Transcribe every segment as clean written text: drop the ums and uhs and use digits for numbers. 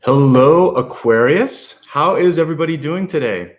Hello, Aquarius. How is everybody doing today?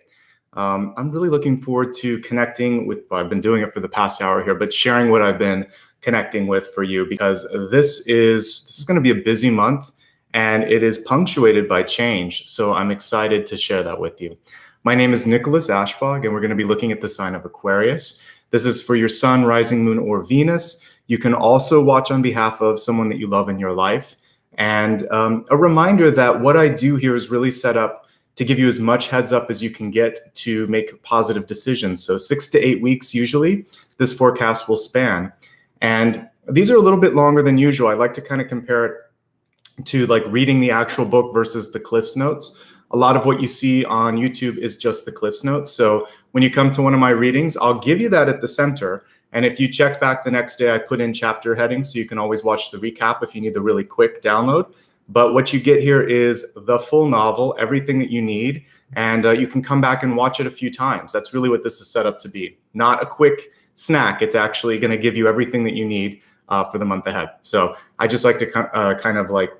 I'm really looking forward to connecting with, well, I've been doing it for the past hour here, but sharing what I've been connecting with for you because this is going to be a busy month and it is punctuated by change. So I'm excited to share that with you. My name is Nicholas Ashbaugh, and we're going to be looking at the sign of Aquarius. This is for your sun, rising moon, or Venus. You can also watch on behalf of someone that you love in your life. And a reminder that what I do here is really set up to give you as much heads up as you can get to make positive decisions. So 6 to 8 weeks usually this forecast will span. And these are a little bit longer than usual. I like to kind of compare it to like reading the actual book versus the Cliffs Notes. A lot of what you see on YouTube is just the Cliffs Notes. So when you come to one of my readings, I'll give you that at the center. And if you check back the next day, I put in chapter headings, so you can always watch the recap if you need the really quick download. But what you get here is the full novel, everything that you need, and you can come back and watch it a few times. That's really what this is set up to be. Not a quick snack. It's actually going to give you everything that you need for the month ahead. So I just like to kind of like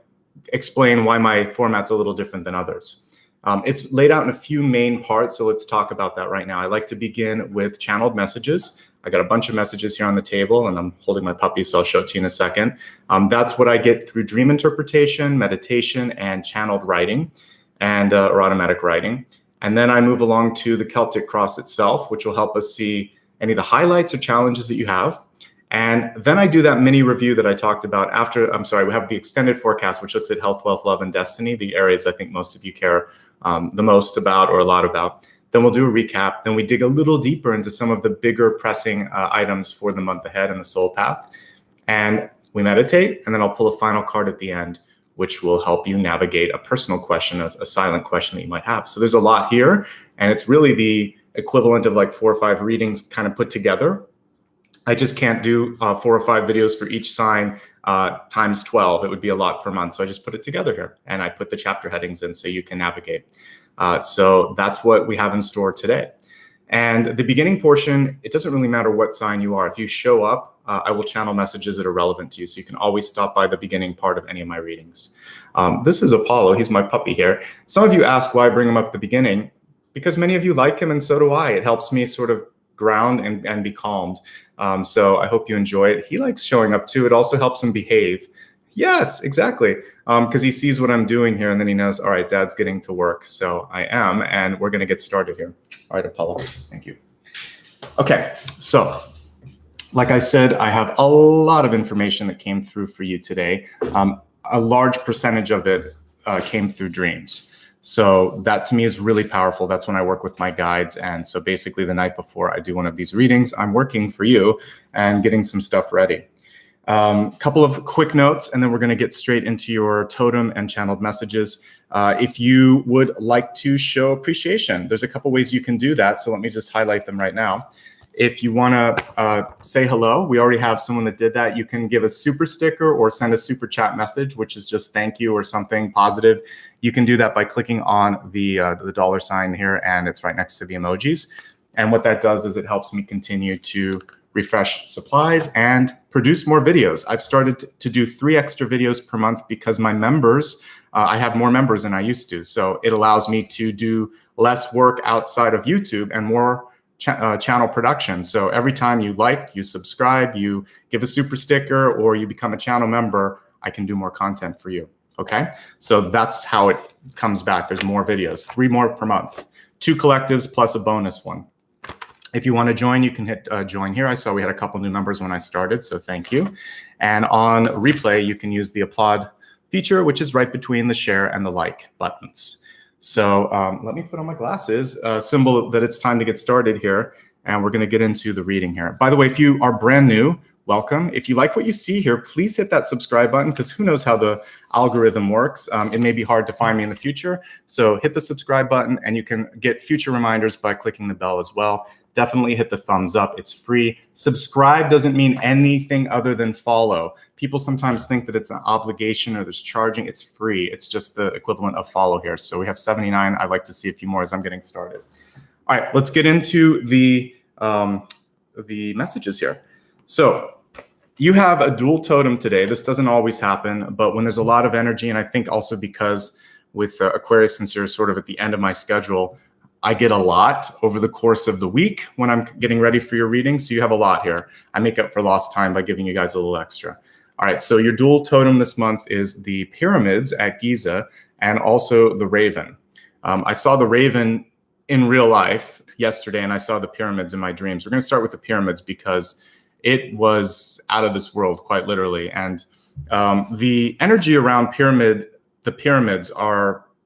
explain why my format's a little different than others. It's laid out in a few main parts, so let's talk about that right now. I like to begin with channeled messages. I got a bunch of messages here on the table, and I'm holding my puppy, so I'll show it to you in a second. That's what I get through dream interpretation, meditation, and channeled writing, and or automatic writing. And then I move along to the Celtic Cross itself, which will help us see any of the highlights or challenges that you have. And then I do that mini review that I talked about after. We have the extended forecast, which looks at health, wealth, love, and destiny, the areas I think most of you care the most about or a lot about. Then we'll do a recap. Then we dig a little deeper into some of the bigger pressing items for the month ahead in the soul path. And we meditate, and then I'll pull a final card at the end, which will help you navigate a personal question, a silent question that you might have. So there's a lot here, and it's really the equivalent of like 4 or 5 readings kind of put together. I just can't do 4 or 5 videos for each sign times 12. It would be a lot per month. So I just put it together here, and I put the chapter headings in so you can navigate. So that's what we have in store today. And the beginning portion, it doesn't really matter what sign you are. If you show up, I will channel messages that are relevant to you. So you can always stop by the beginning part of any of my readings. This is Apollo. He's my puppy here. Some of you ask why I bring him up at the beginning, because many of you like him and so do I. It helps me sort of ground and be calmed. So I hope you enjoy it. He likes showing up too. It also helps him behave. Yes, exactly. Because he sees what I'm doing here, and then he knows, all right, Dad's getting to work. So I am, and we're going to get started here. All right, Apollo, thank you. Okay, so like I said, I have a lot of information that came through for you today. A large percentage of it came through dreams. So that to me is really powerful. That's when I work with my guides. And so basically the night before I do one of these readings, I'm working for you and getting some stuff ready. Couple of quick notes, and then we're going to get straight into your totem and channeled messages. If you would like to show appreciation, there's a couple ways you can do that. So let me just highlight them right now. If you want to say hello, we already have someone that did that. You can give a super sticker or send a super chat message, which is just thank you or something positive. You can do that by clicking on the $ here, and it's right next to the emojis. And what that does is it helps me continue to refresh supplies and produce more videos. I've started to do 3 extra videos per month because my members, I have more members than I used to. So it allows me to do less work outside of YouTube and more channel production. So every time you like, you subscribe, you give a super sticker, or you become a channel member, I can do more content for you. Okay, so that's how it comes back. There's more videos, 3 more per month, 2 collectives plus a bonus one. If you want to join, you can hit join here. I saw we had a couple new members when I started, so thank you. And on replay, you can use the applaud feature, which is right between the share and the like buttons. So let me put on my glasses, symbol that it's time to get started here, and we're going to get into the reading here. By the way, if you are brand new, welcome. If you like what you see here, please hit that subscribe button, because who knows how the algorithm works. It may be hard to find me in the future. So hit the subscribe button, and you can get future reminders by clicking the bell as well. Definitely hit the thumbs up. It's free. Subscribe doesn't mean anything other than follow. People sometimes think that it's an obligation or there's charging. It's free. It's just the equivalent of follow here. So we have 79. I'd like to see a few more as I'm getting started. All right, let's get into the messages here. So you have a dual totem today. This doesn't always happen, but when there's a lot of energy, and I think also because with Aquarius, since you're sort of at the end of my schedule, I get a lot over the course of the week when I'm getting ready for your reading. So you have a lot here. I make up for lost time by giving you guys a little extra. All right, so your dual totem this month is the pyramids at Giza and also the raven. I saw the raven in real life yesterday, and I saw the pyramids in my dreams. We're going to start with the pyramids because it was out of this world, quite literally. And the energy around the pyramids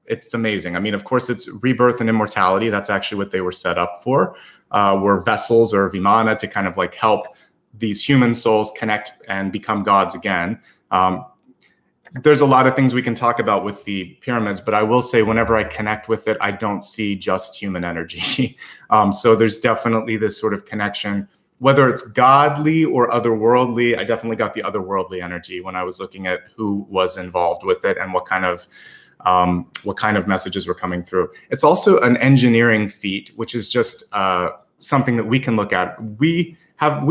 it's amazing. I mean, of course, it's rebirth and immortality. That's actually what they were set up for, were vessels or vimana to kind of like help these human souls connect and become gods again. There's a lot of things we can talk about with the pyramids, but I will say whenever I connect with it, I don't see just human energy. So there's definitely this sort of connection, whether it's godly or otherworldly. I definitely got the otherworldly energy when I was looking at who was involved with it and what kind of messages were coming through. It's also an engineering feat, which is just something that we can look at. We've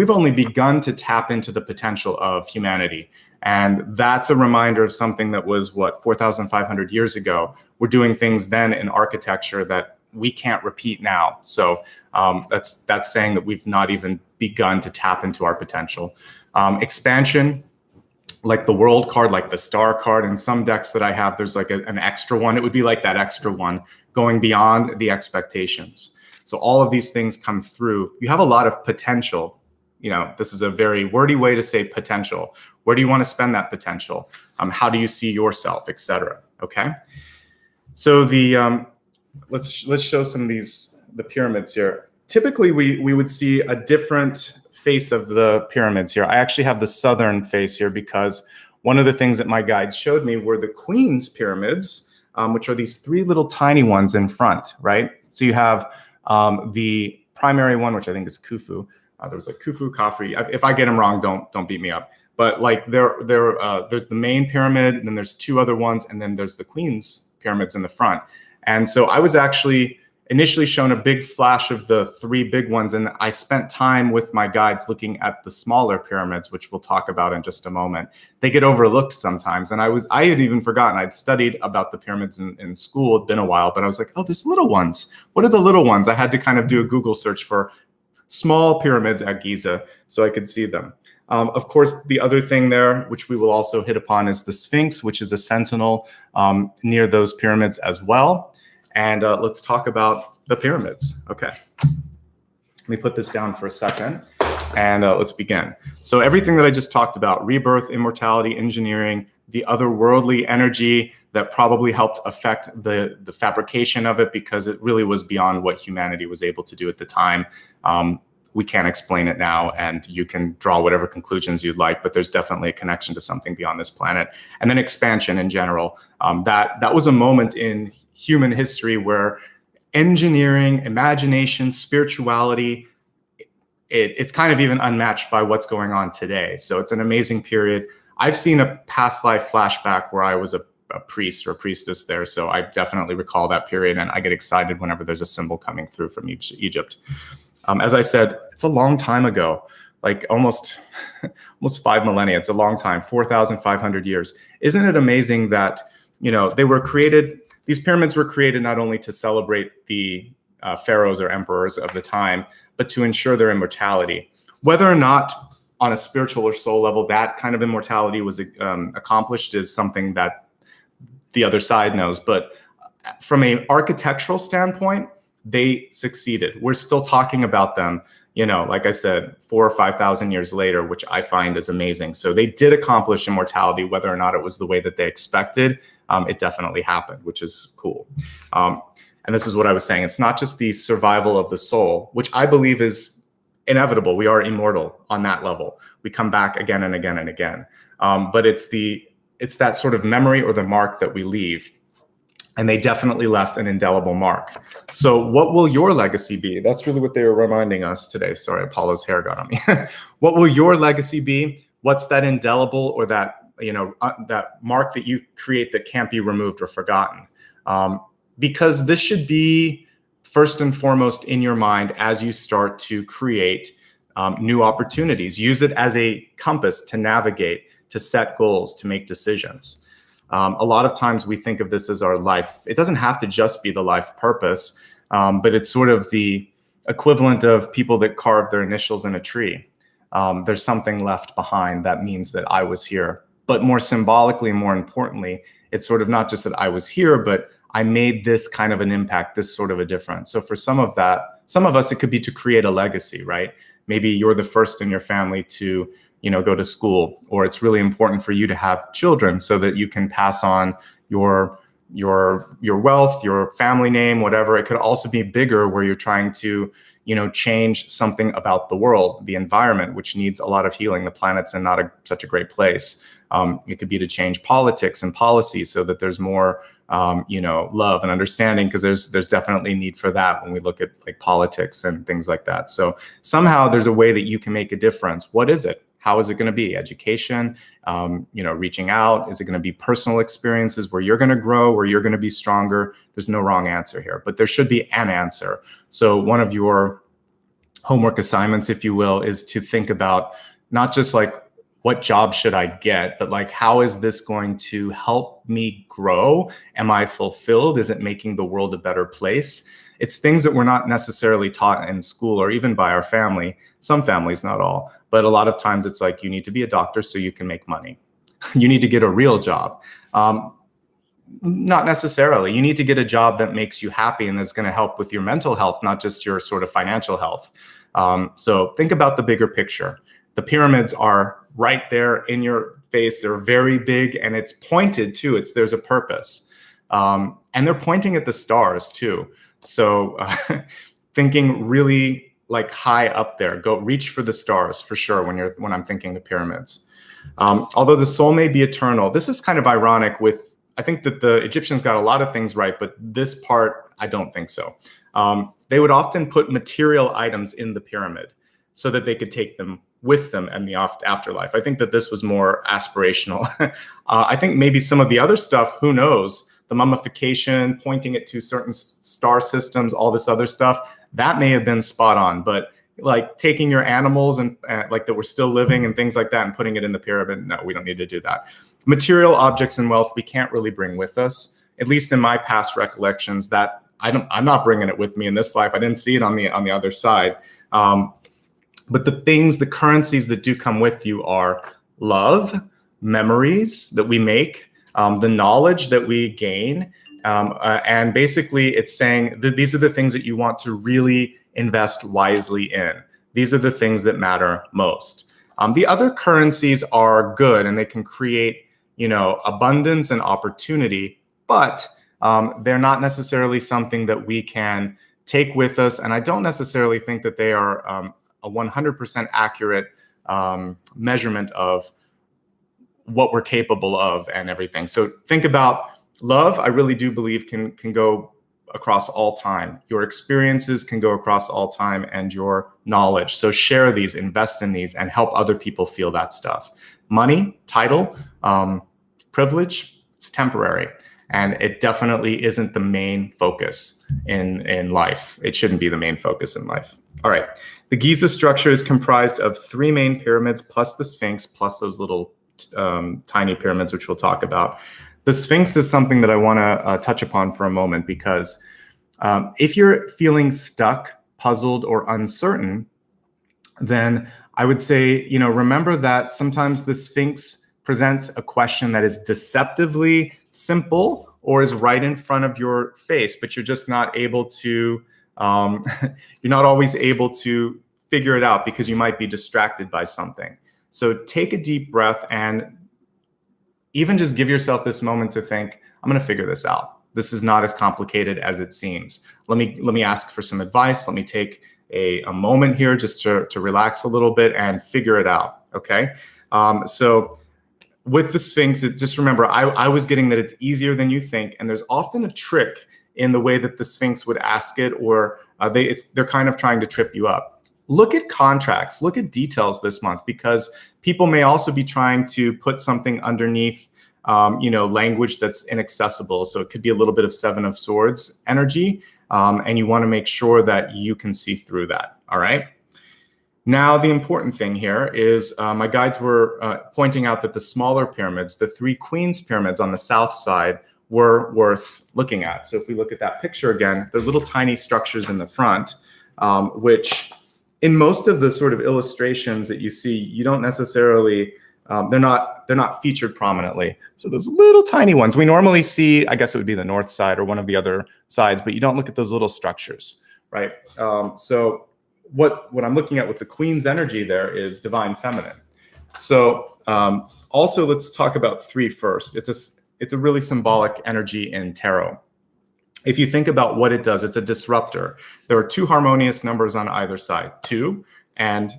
only begun to tap into the potential of humanity. And that's a reminder of something that was, 4,500 years ago. We're doing things then in architecture that we can't repeat now. So that's saying that we've not even begun to tap into our potential. Expansion, like the world card, like the star card, in some decks that I have, there's like an extra one. It would be like that extra one going beyond the expectations. So all of these things come through. You have a lot of potential. This is a very wordy way to say potential. Where do you want to spend that potential? How do you see yourself, etc. Okay. So let's show some of the pyramids here. Typically, we would see a different face of the pyramids here. I actually have the southern face here because one of the things that my guides showed me were the Queen's pyramids, which are these three little tiny ones in front, right? So you have the primary one, which I think is Khufu. There was like Khufu, Khafre. If I get them wrong, don't beat me up. But like there's the main pyramid, and then there's two other ones, and then there's the Queen's pyramids in the front. And so I was actually initially shown a big flash of the three big ones, and I spent time with my guides looking at the smaller pyramids, which we'll talk about in just a moment. They get overlooked sometimes, and I had even forgotten. I'd studied about the pyramids in school. It'd been a while, but I was like, oh, there's little ones. What are the little ones? I had to kind of do a Google search for small pyramids at Giza so I could see them. Of course, the other thing there, which we will also hit upon, is the Sphinx, which is a sentinel near those pyramids as well. And let's talk about the pyramids. Okay. Let me put this down for a second and let's begin. So everything that I just talked about, rebirth, immortality, engineering, the otherworldly energy that probably helped affect the fabrication of it because it really was beyond what humanity was able to do at the time. We can't explain it now, and you can draw whatever conclusions you'd like, but there's definitely a connection to something beyond this planet. And then expansion in general. That was a moment in human history where engineering, imagination, spirituality, it's kind of even unmatched by what's going on today. So it's an amazing period. I've seen a past life flashback where I was a priest or a priestess there. So I definitely recall that period, and I get excited whenever there's a symbol coming through from Egypt. As I said, it's a long time ago, like almost 5 millennia. It's a long time, 4,500 years. Isn't it amazing that, these pyramids were created not only to celebrate the pharaohs or emperors of the time, but to ensure their immortality. Whether or not on a spiritual or soul level that kind of immortality was accomplished is something that the other side knows. But from an architectural standpoint, they succeeded. We're still talking about them, like I said, 4,000 or 5,000 years later, which I find is amazing. So they did accomplish immortality, whether or not it was the way that they expected. It definitely happened, which is cool. And this is what I was saying. It's not just the survival of the soul, which I believe is inevitable. We are immortal on that level. We come back again and again and again. But it's that sort of memory or the mark that we leave. And they definitely left an indelible mark. So what will your legacy be? That's really what they were reminding us today. Sorry, Apollo's hair got on me. What will your legacy be? What's that indelible or that mark that you create that can't be removed or forgotten? Because this should be first and foremost in your mind as you start to create new opportunities. Use it as a compass to navigate, to set goals, to make decisions. A lot of times we think of this as our life. It doesn't have to just be the life purpose, but it's sort of the equivalent of people that carve their initials in a tree. There's something left behind that means that I was here. But more symbolically, more importantly, it's sort of not just that I was here, but I made this kind of an impact, this sort of a difference. So for some of us, it could be to create a legacy, right? Maybe you're the first in your family to, go to school, or it's really important for you to have children so that you can pass on your wealth, your family name, whatever. It could also be bigger, where you're trying to, change something about the world, the environment, which needs a lot of healing. The planet's in not such a great place. It could be to change politics and policies so that there's more, love and understanding, because there's definitely need for that when we look at like politics and things like that. So somehow there's a way that you can make a difference. What is it? How is it going to be? Education, reaching out? Is it going to be personal experiences where you're going to grow, where you're going to be stronger? There's no wrong answer here, but there should be an answer. So one of your homework assignments, if you will, is to think about not just like, what job should I get, but like, how is this going to help me grow? Am I fulfilled? Is it making the world a better place? It's things that we're not necessarily taught in school or even by our family. Some families, not all, but a lot of times it's like, you need to be a doctor so you can make money. You need to get a real job. Not necessarily. You need to get a job that makes you happy and that's going to help with your mental health, not just your sort of financial health. So think about the bigger picture. The pyramids are right there in your face. They're very big, and it's pointed too. There's a purpose. And they're pointing at the stars too. So thinking really like high up there, go reach for the stars for sure when I'm thinking of pyramids. Although the soul may be eternal, this is kind of ironic I think that the Egyptians got a lot of things right, but this part, I don't think so. They would often put material items in the pyramid so that they could take them with them in the afterlife. I think that this was more aspirational. I think maybe some of the other stuff, who knows, the mummification, pointing it to certain star systems, all this other stuff, that may have been spot on. But like taking your animals and like that were still living and things like that and putting it in the pyramid, no, we don't need to do that. Material objects and wealth we can't really bring with us, at least in my past recollections, that I'm not bringing it with me in this life. I didn't see it on the other side. But the currencies that do come with you are love, memories that we make, the knowledge that we gain. And basically it's saying that these are the things that you want to really invest wisely in. These are the things that matter most. The other currencies are good and they can create, abundance and opportunity, but they're not necessarily something that we can take with us. And I don't necessarily think that they are a 100% accurate measurement of what we're capable of and everything. So think about love. I really do believe can go across all time. Your experiences can go across all time, and your knowledge. So share these, invest in these, and help other people feel that stuff. Money, title, privilege, it's temporary. And it definitely isn't the main focus in life. It shouldn't be the main focus in life. All right. The Giza structure is comprised of 3 main pyramids plus the Sphinx plus those little tiny pyramids, which we'll talk about. The Sphinx is something that I want to touch upon for a moment, because if you're feeling stuck, puzzled, or uncertain, then I would say, remember that sometimes the Sphinx presents a question that is deceptively simple or is right in front of your face, but you're just not able to, you're not always able to figure it out because you might be distracted by something. So take a deep breath and even just give yourself this moment to think, I'm going to figure this out. This is not as complicated as it seems. Let me ask for some advice. Let me take a moment here just to relax a little bit and figure it out. Okay. So with the Sphinx, just remember, I was getting that it's easier than you think. And there's often a trick in the way that the Sphinx would ask it, or they're kind of trying to trip you up. Look at contracts, look at details this month, because people may also be trying to put something underneath, language that's inaccessible. So it could be a little bit of 7 of Swords energy. And you want to make sure that you can see through that. All right. Now, the important thing here is my guides were pointing out that the smaller pyramids, the 3 Queens pyramids on the south side, were worth looking at. So if we look at that picture again, they're little tiny structures in the front, which in most of the sort of illustrations that you see, you don't necessarily, they're not featured prominently. So those little tiny ones, we normally see, I guess it would be the north side or one of the other sides, but you don't look at those little structures, right? So what I'm looking at with the Queen's energy there is divine feminine. So also let's talk about 3 first. It's a really symbolic energy in tarot. If you think about what it does, it's a disruptor. There are 2 harmonious numbers on either side, 2 and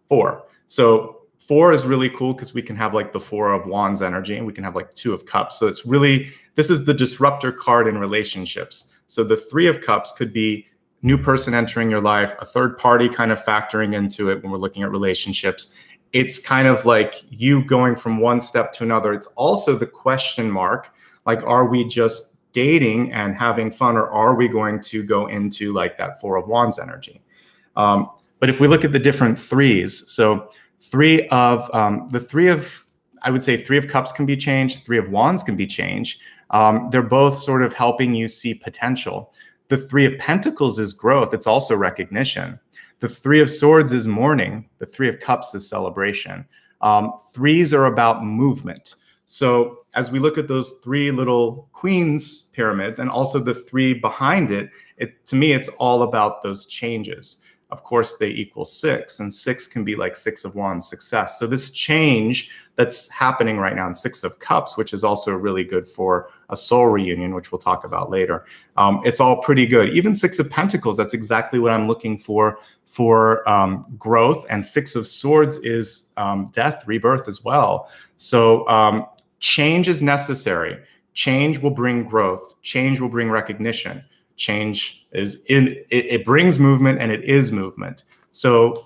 4. So 4 is really cool because we can have like the 4 of Wands energy, and we can have like 2 of Cups. So it's really, this is the disruptor card in relationships. So the 3 of Cups could be new person entering your life, a third party kind of factoring into it when we're looking at relationships. It's kind of like you going from one step to another. It's also the question mark, like, are we just dating and having fun, or are we going to go into like that 4 of Wands energy? But if we look at the different 3s, so I would say 3 of Cups can be changed, 3 of Wands can be changed. They're both sort of helping you see potential. The 3 of Pentacles is growth. It's also recognition. The 3 of Swords is mourning. The 3 of Cups is celebration. 3s are about movement. So as we look at those 3 little Queens pyramids and also the 3 behind it, to me, it's all about those changes. Of course, they equal 6, and 6 can be like 6 of Wands, success. So this change that's happening right now in 6 of Cups, which is also really good for a soul reunion, which we'll talk about later. It's all pretty good. Even 6 of Pentacles, that's exactly what I'm looking for growth. And 6 of Swords is death, rebirth as well. So change is necessary. Change will bring growth. Change will bring recognition. Change it brings movement, and it is movement. So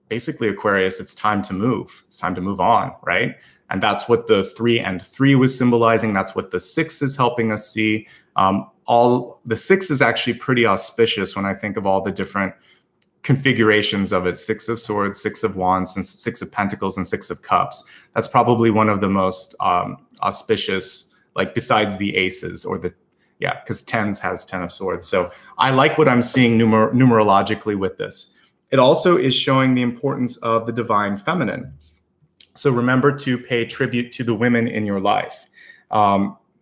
basically, Aquarius, it's time to move. It's time to move on, right? And that's what the 3 and 3 was symbolizing. That's what the 6 is helping us see. The 6 is actually pretty auspicious when I think of all the different configurations of it. 6 of Swords, 6 of Wands, and 6 of Pentacles, and 6 of Cups. That's probably one of the most auspicious, like besides the aces or the, yeah, because 10s has 10 of Swords. So I like what I'm seeing numerologically with this. It also is showing the importance of the divine feminine. So remember to pay tribute to the women in your life.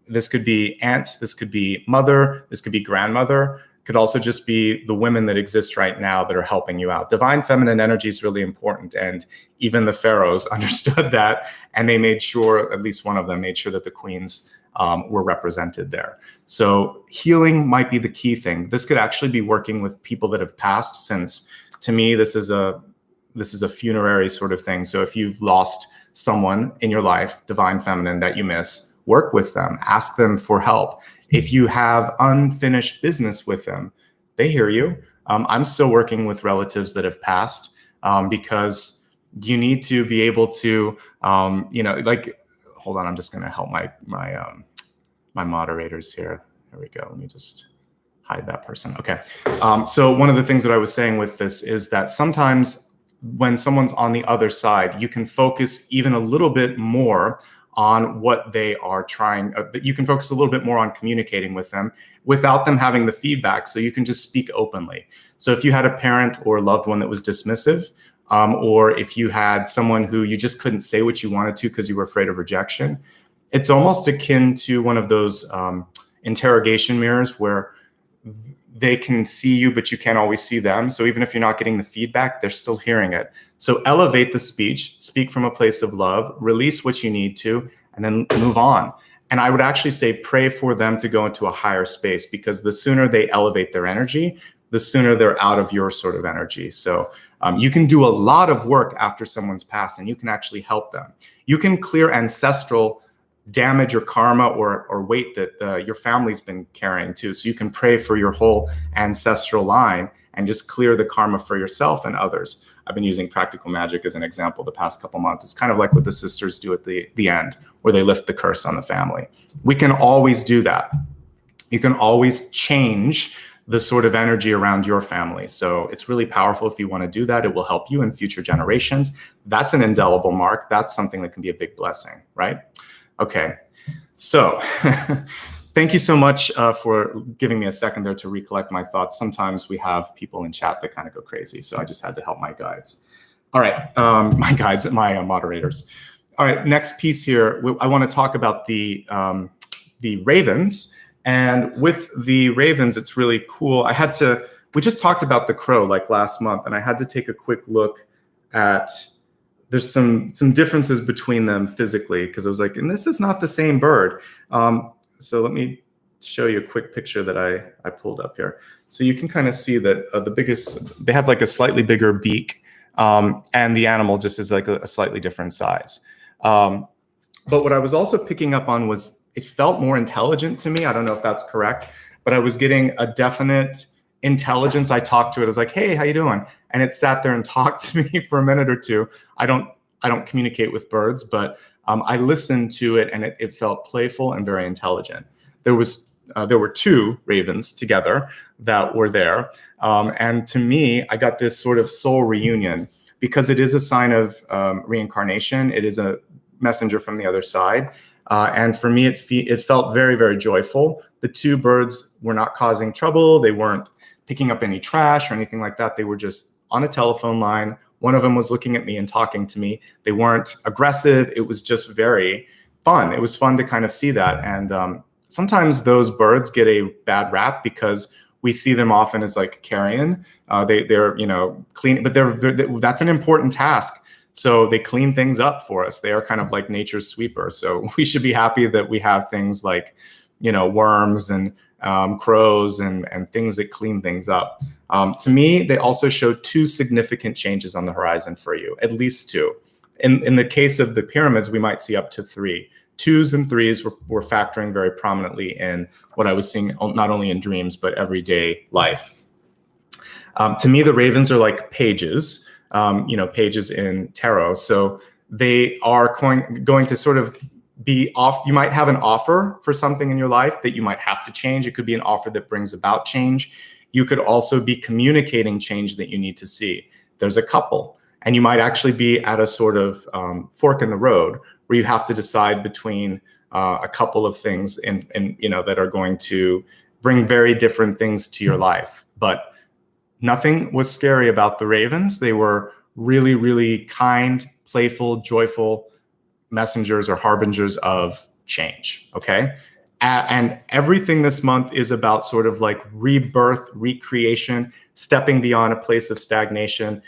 This could be aunts, this could be mother, this could be grandmother, could also just be the women that exist right now that are helping you out. Divine feminine energy is really important, and even the pharaohs understood that, and they made sure, at least one of them made sure that the queens were represented there. So healing might be the key thing. This could actually be working with people that have passed, since to me, this is a funerary sort of thing. So if you've lost someone in your life, divine feminine, that you miss, work with them, ask them for help. If you have unfinished business with them, they hear you. I'm still working with relatives that have passed because you need to be able to, like, hold on, I'm just going to help my moderators here. There we go. Let me just hide that person. Okay. So one of the things that I was saying with this is that sometimes when someone's on the other side, you can focus even a little bit more on what they are trying. You can focus a little bit more on communicating with them without them having the feedback. So you can just speak openly. So if you had a parent or a loved one that was dismissive, or if you had someone who you just couldn't say what you wanted to because you were afraid of rejection, it's almost akin to one of those interrogation mirrors where they can see you, but you can't always see them. So even if you're not getting the feedback, they're still hearing it. So elevate the speech, speak from a place of love, release what you need to, and then move on. And I would actually say pray for them to go into a higher space, because the sooner they elevate their energy, the sooner they're out of your sort of energy. So you can do a lot of work after someone's passed, and you can actually help them. You can clear ancestral damage or karma or weight that your family's been carrying too. So you can pray for your whole ancestral line and just clear the karma for yourself and others. I've been using practical magic as an example the past couple months. It's kind of like what the sisters do at the end, where they lift the curse on the family. We can always do that. You can always change the sort of energy around your family. So it's really powerful if you want to do that. It will help you in future generations. That's an indelible mark. That's something that can be a big blessing, right? Okay, so thank you so much for giving me a second there to recollect my thoughts. Sometimes we have people in chat that kind of go crazy, so I just had to help my guides. All right, my moderators. All right, next piece here, I want to talk about the ravens. And with the ravens, it's really cool. We just talked about the crow like last month, and I had to take a quick look at, there's some differences between them physically, because I was like, and this is not the same bird. So let me show you a quick picture that I pulled up here. So you can kind of see that they have like a slightly bigger beak, and the animal just is like a slightly different size. But what I was also picking up on was it felt more intelligent to me. I don't know if that's correct, but I was getting a definite intelligence. I talked to it. I was like, hey, how you doing? And it sat there and talked to me for a minute or two. I don't communicate with birds, but I listened to it, and it felt playful and very intelligent. There were two ravens together that were there. And to me, I got this sort of soul reunion, because it is a sign of reincarnation. It is a messenger from the other side. And for me, it felt very, very joyful. The two birds were not causing trouble. They weren't picking up any trash or anything like that. They were just on a telephone line. One of them was looking at me and talking to me. They weren't aggressive. It was just very fun. It was fun to kind of see that. And sometimes those birds get a bad rap because we see them often as like carrion. They're clean, but that's an important task. So they clean things up for us. They are kind of like nature's sweeper. So we should be happy that we have things like, worms and crows and things that clean things up. To me, they also show two significant changes on the horizon for you, at least two. In the case of the pyramids, we might see up to three. Twos and threes were factoring very prominently in what I was seeing, not only in dreams, but everyday life. To me, the ravens are like pages. Pages in tarot. So they are going to sort of be off. You might have an offer for something in your life that you might have to change. It could be an offer that brings about change. You could also be communicating change that you need to see. There's a couple, and you might actually be at a sort of fork in the road where you have to decide between a couple of things and that are going to bring very different things to your life. But nothing was scary about the ravens. They were really, really kind, playful, joyful messengers or harbingers of change, okay? And everything this month is about sort of like rebirth, recreation, stepping beyond a place of stagnation,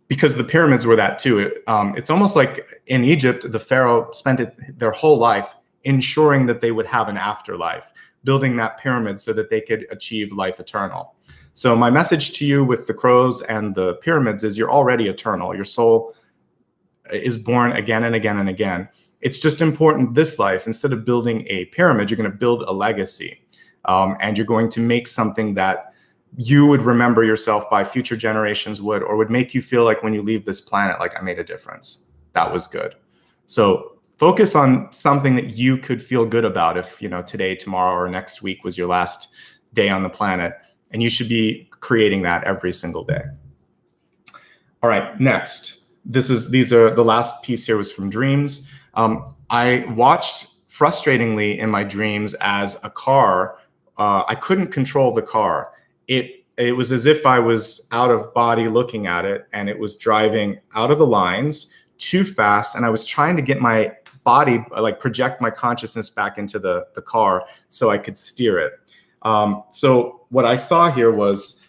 because the pyramids were that too. It's almost like in Egypt, the pharaoh spent their whole life ensuring that they would have an afterlife, building that pyramid so that they could achieve life eternal. So my message to you with the crows and the pyramids is you're already eternal. Your soul is born again and again and again. It's just important this life, instead of building a pyramid, you're going to build a legacy. And you're going to make something that you would remember yourself by, future generations would, or would make you feel like when you leave this planet, like, I made a difference. That was good. So focus on something that you could feel good about if, today, tomorrow, or next week was your last day on the planet. And you should be creating that every single day. All right, next. These are the last piece here was from dreams. I watched frustratingly in my dreams as a car. I couldn't control the car. It was as if I was out of body looking at it, and it was driving out of the lines too fast. And I was trying to get my body, like project my consciousness back into the car so I could steer it. So what I saw here was,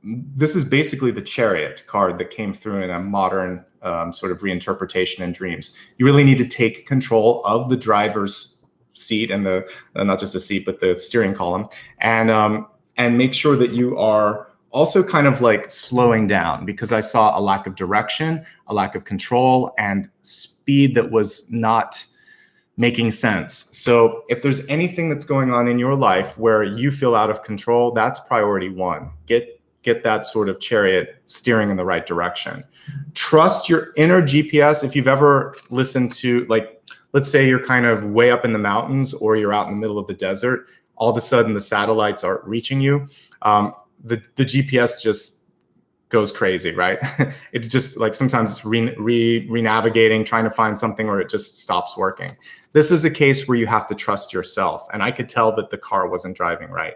this is basically the Chariot card that came through in a modern sort of reinterpretation in dreams. You really need to take control of the driver's seat and not just the seat, but the steering column, and make sure that you are also kind of like slowing down, because I saw a lack of direction, a lack of control, and speed that was not making sense. So if there's anything that's going on in your life where you feel out of control, that's priority one. Get that sort of Chariot steering in the right direction. Trust your inner GPS. If you've ever listened to, like, let's say you're kind of way up in the mountains or you're out in the middle of the desert, all of a sudden the satellites aren't reaching you, the GPS just goes crazy, right? It just like sometimes it's re-navigating, trying to find something, or it just stops working. This is a case where you have to trust yourself. And I could tell that the car wasn't driving right.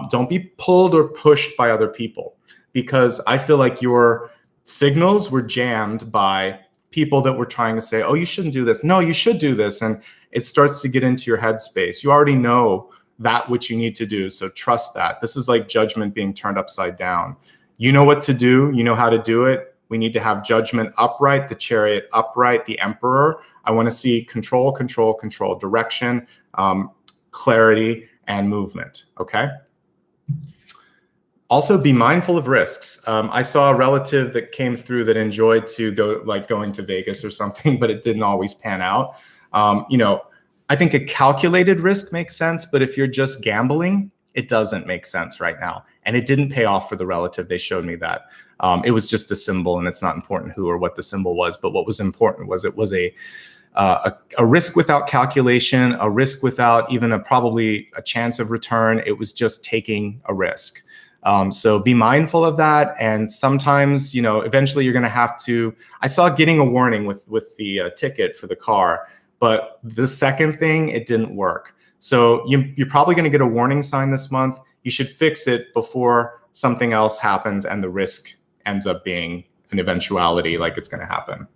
Don't be pulled or pushed by other people, because I feel like your signals were jammed by people that were trying to say, oh, you shouldn't do this. No, you should do this. And it starts to get into your headspace. You already know that which you need to do. So trust that. This is like judgment being turned upside down. You know what to do. You know how to do it. We need to have judgment upright, the chariot upright, the emperor. I want to see control, control, control, direction, clarity, and movement. Okay. Also, be mindful of risks. I saw a relative that came through that enjoyed to go, like going to Vegas or something, but it didn't always pan out. You know, I think a calculated risk makes sense, but if you're just gambling, it doesn't make sense right now. And it didn't pay off for the relative. They showed me that. It was just a symbol, and it's not important who or what the symbol was. But what was important was it was a risk without calculation, a risk without even probably a chance of return. It was just taking a risk. So be mindful of that. And sometimes, you know, eventually you're going to have to. I saw getting a warning with the ticket for the car, but the second thing, it didn't work. So you're probably going to get a warning sign this month. You should fix it before something else happens and the risk ends up being an eventuality, like it's going to happen.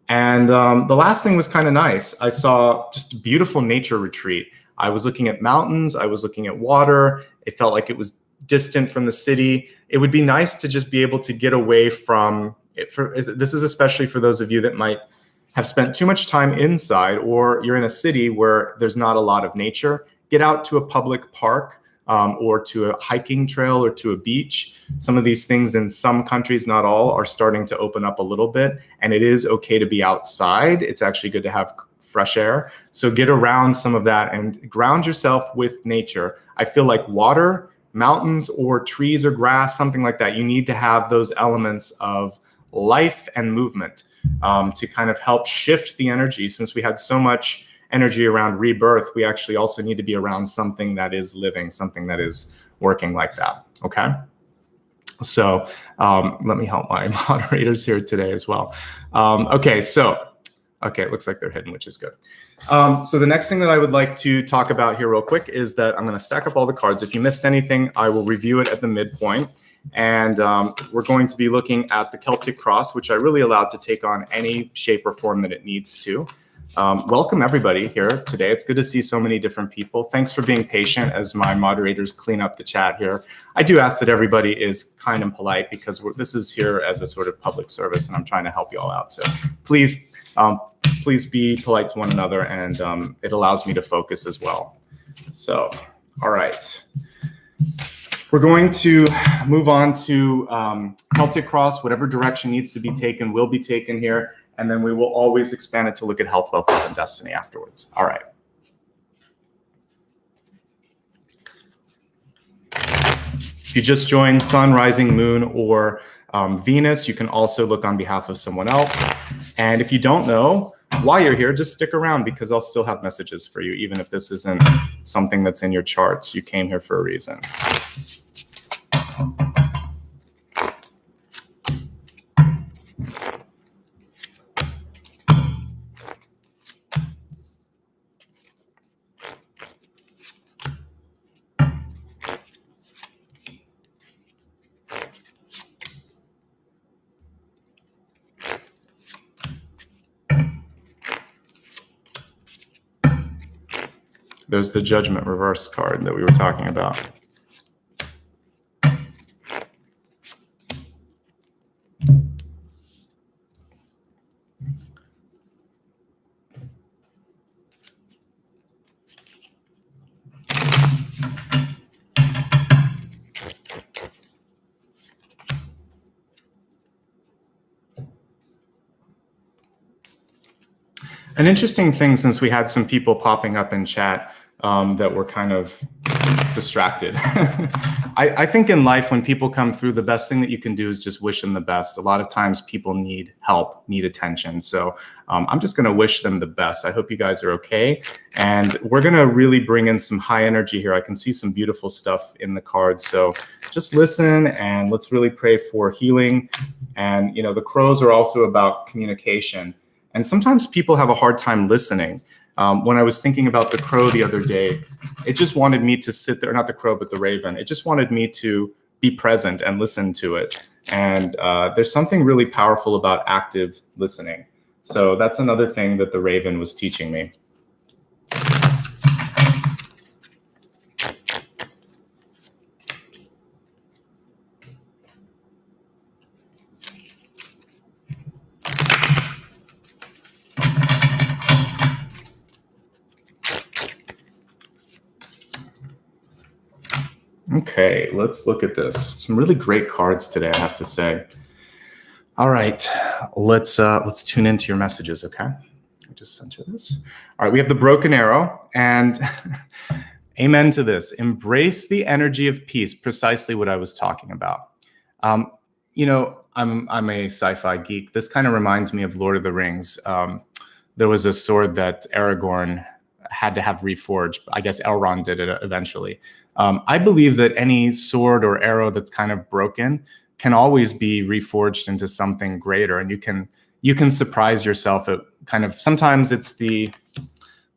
And the last thing was kind of nice. I saw just a beautiful nature retreat. I was looking at mountains. I was looking at water. It felt like it was distant from the city. It would be nice to just be able to get away from it. This is especially for those of you that might have spent too much time inside, or you're in a city where there's not a lot of nature. Get out to a public park or to a hiking trail or to a beach. Some of these things in some countries, not all, are starting to open up a little bit, and it is okay to be outside. It's actually good to have fresh air. So get around some of that and ground yourself with nature. I feel like water, mountains, or trees or grass, something like that, you need to have those elements of life and movement to kind of help shift the energy. Since we had so much energy around rebirth, we actually also need to be around something that is living, something that is working like that. Okay. So let me help my moderators here today as well. Okay, it looks like they're hidden, which is good. So the next thing that I would like to talk about here real quick is that I'm going to stack up all the cards. If you missed anything, I will review it at the midpoint. And we're going to be looking at the Celtic Cross, which I really allowed to take on any shape or form that it needs to. Welcome everybody here today. It's good to see so many different people. Thanks for being patient as my moderators clean up the chat here. I do ask that everybody is kind and polite, because this is here as a sort of public service, and I'm trying to help you all out. So please be polite to one another, and it allows me to focus as well. So, all right. We're going to move on to Celtic Cross. Whatever direction needs to be taken will be taken here. And then we will always expand it to look at health, wealth, love, and destiny afterwards. All right. If you just joined Sun, Rising, Moon, or Venus, you can also look on behalf of someone else. And if you don't know why you're here, just stick around, because I'll still have messages for you, even if this isn't something that's in your charts. You came here for a reason. There's the Judgment reverse card that we were talking about. An interesting thing, since we had some people popping up in chat that were kind of distracted. I think in life, when people come through, the best thing that you can do is just wish them the best. A lot of times people need help, need attention. So I'm just going to wish them the best. I hope you guys are okay. And we're going to really bring in some high energy here. I can see some beautiful stuff in the cards. So just listen and let's really pray for healing. And, you know, the crows are also about communication. And sometimes people have a hard time listening. When I was thinking about the crow the other day, it just wanted me to sit there, not the crow, but the raven. It just wanted me to be present and listen to it. And there's something really powerful about active listening. So that's another thing that the raven was teaching me. Okay, let's look at this. Some really great cards today, I have to say. All right, let's tune into your messages, okay? I just sent you this. All right, we have the broken arrow, and amen to this. Embrace the energy of peace, precisely what I was talking about. You know, I'm a sci-fi geek. This kind of reminds me of Lord of the Rings. There was a sword that Aragorn had to have reforged. I guess Elrond did it eventually. I believe that any sword or arrow that's kind of broken can always be reforged into something greater, and you can surprise yourself at kind of, sometimes it's the,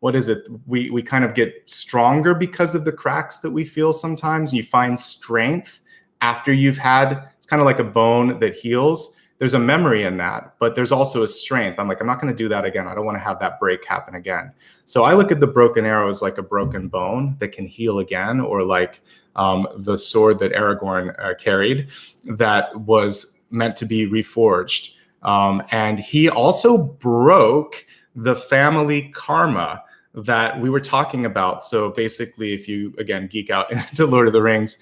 what is it? We kind of get stronger because of the cracks that we feel sometimes. You find strength after you've had, it's kind of like a bone that heals. There's a memory in that, but there's also a strength. I'm like, I'm not going to do that again. I don't want to have that break happen again. So I look at the broken arrow as like a broken bone that can heal again, or like the sword that Aragorn carried that was meant to be reforged. And he also broke the family karma that we were talking about. So basically, if you, again, geek out into Lord of the Rings,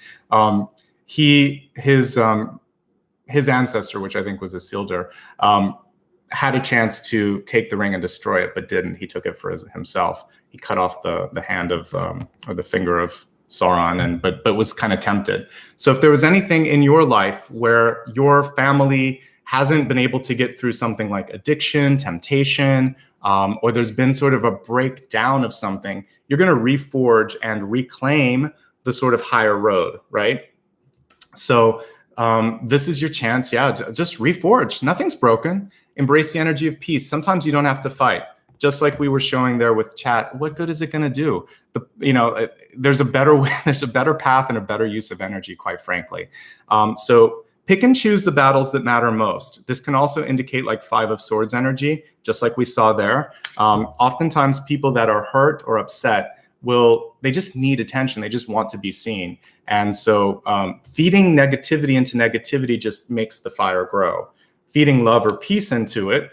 his ancestor, which I think was Isildur, had a chance to take the ring and destroy it, but didn't. He took it for himself. He cut off the hand of, or the finger of Sauron, but was kind of tempted. So if there was anything in your life where your family hasn't been able to get through something like addiction, temptation, or there's been sort of a breakdown of something, you're going to reforge and reclaim the sort of higher road, right? So this is your chance. Yeah, just reforge. Nothing's broken. Embrace the energy of peace. Sometimes you don't have to fight. Just like we were showing there with chat, what good is it going to do? There's a better way, there's a better path and a better use of energy, quite frankly. So pick and choose the battles that matter most. This can also indicate like Five of Swords energy, just like we saw there. Oftentimes people that are hurt or upset they just need attention. They just want to be seen. And so feeding negativity into negativity just makes the fire grow. Feeding love or peace into it,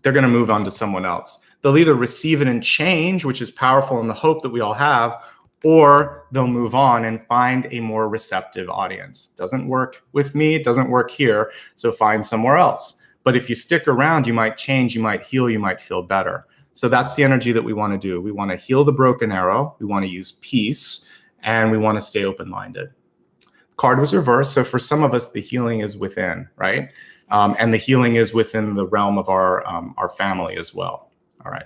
they're going to move on to someone else. They'll either receive it and change, which is powerful in the hope that we all have, or they'll move on and find a more receptive audience. Doesn't work with me, it doesn't work here, so find somewhere else. But if you stick around, you might change, you might heal, you might feel better. So that's the energy that we want to do. We want to heal the broken arrow, we want to use peace, and we want to stay open-minded. Card was reversed, so for some of us, the healing is within, right? And the healing is within the realm of our family as well. All right.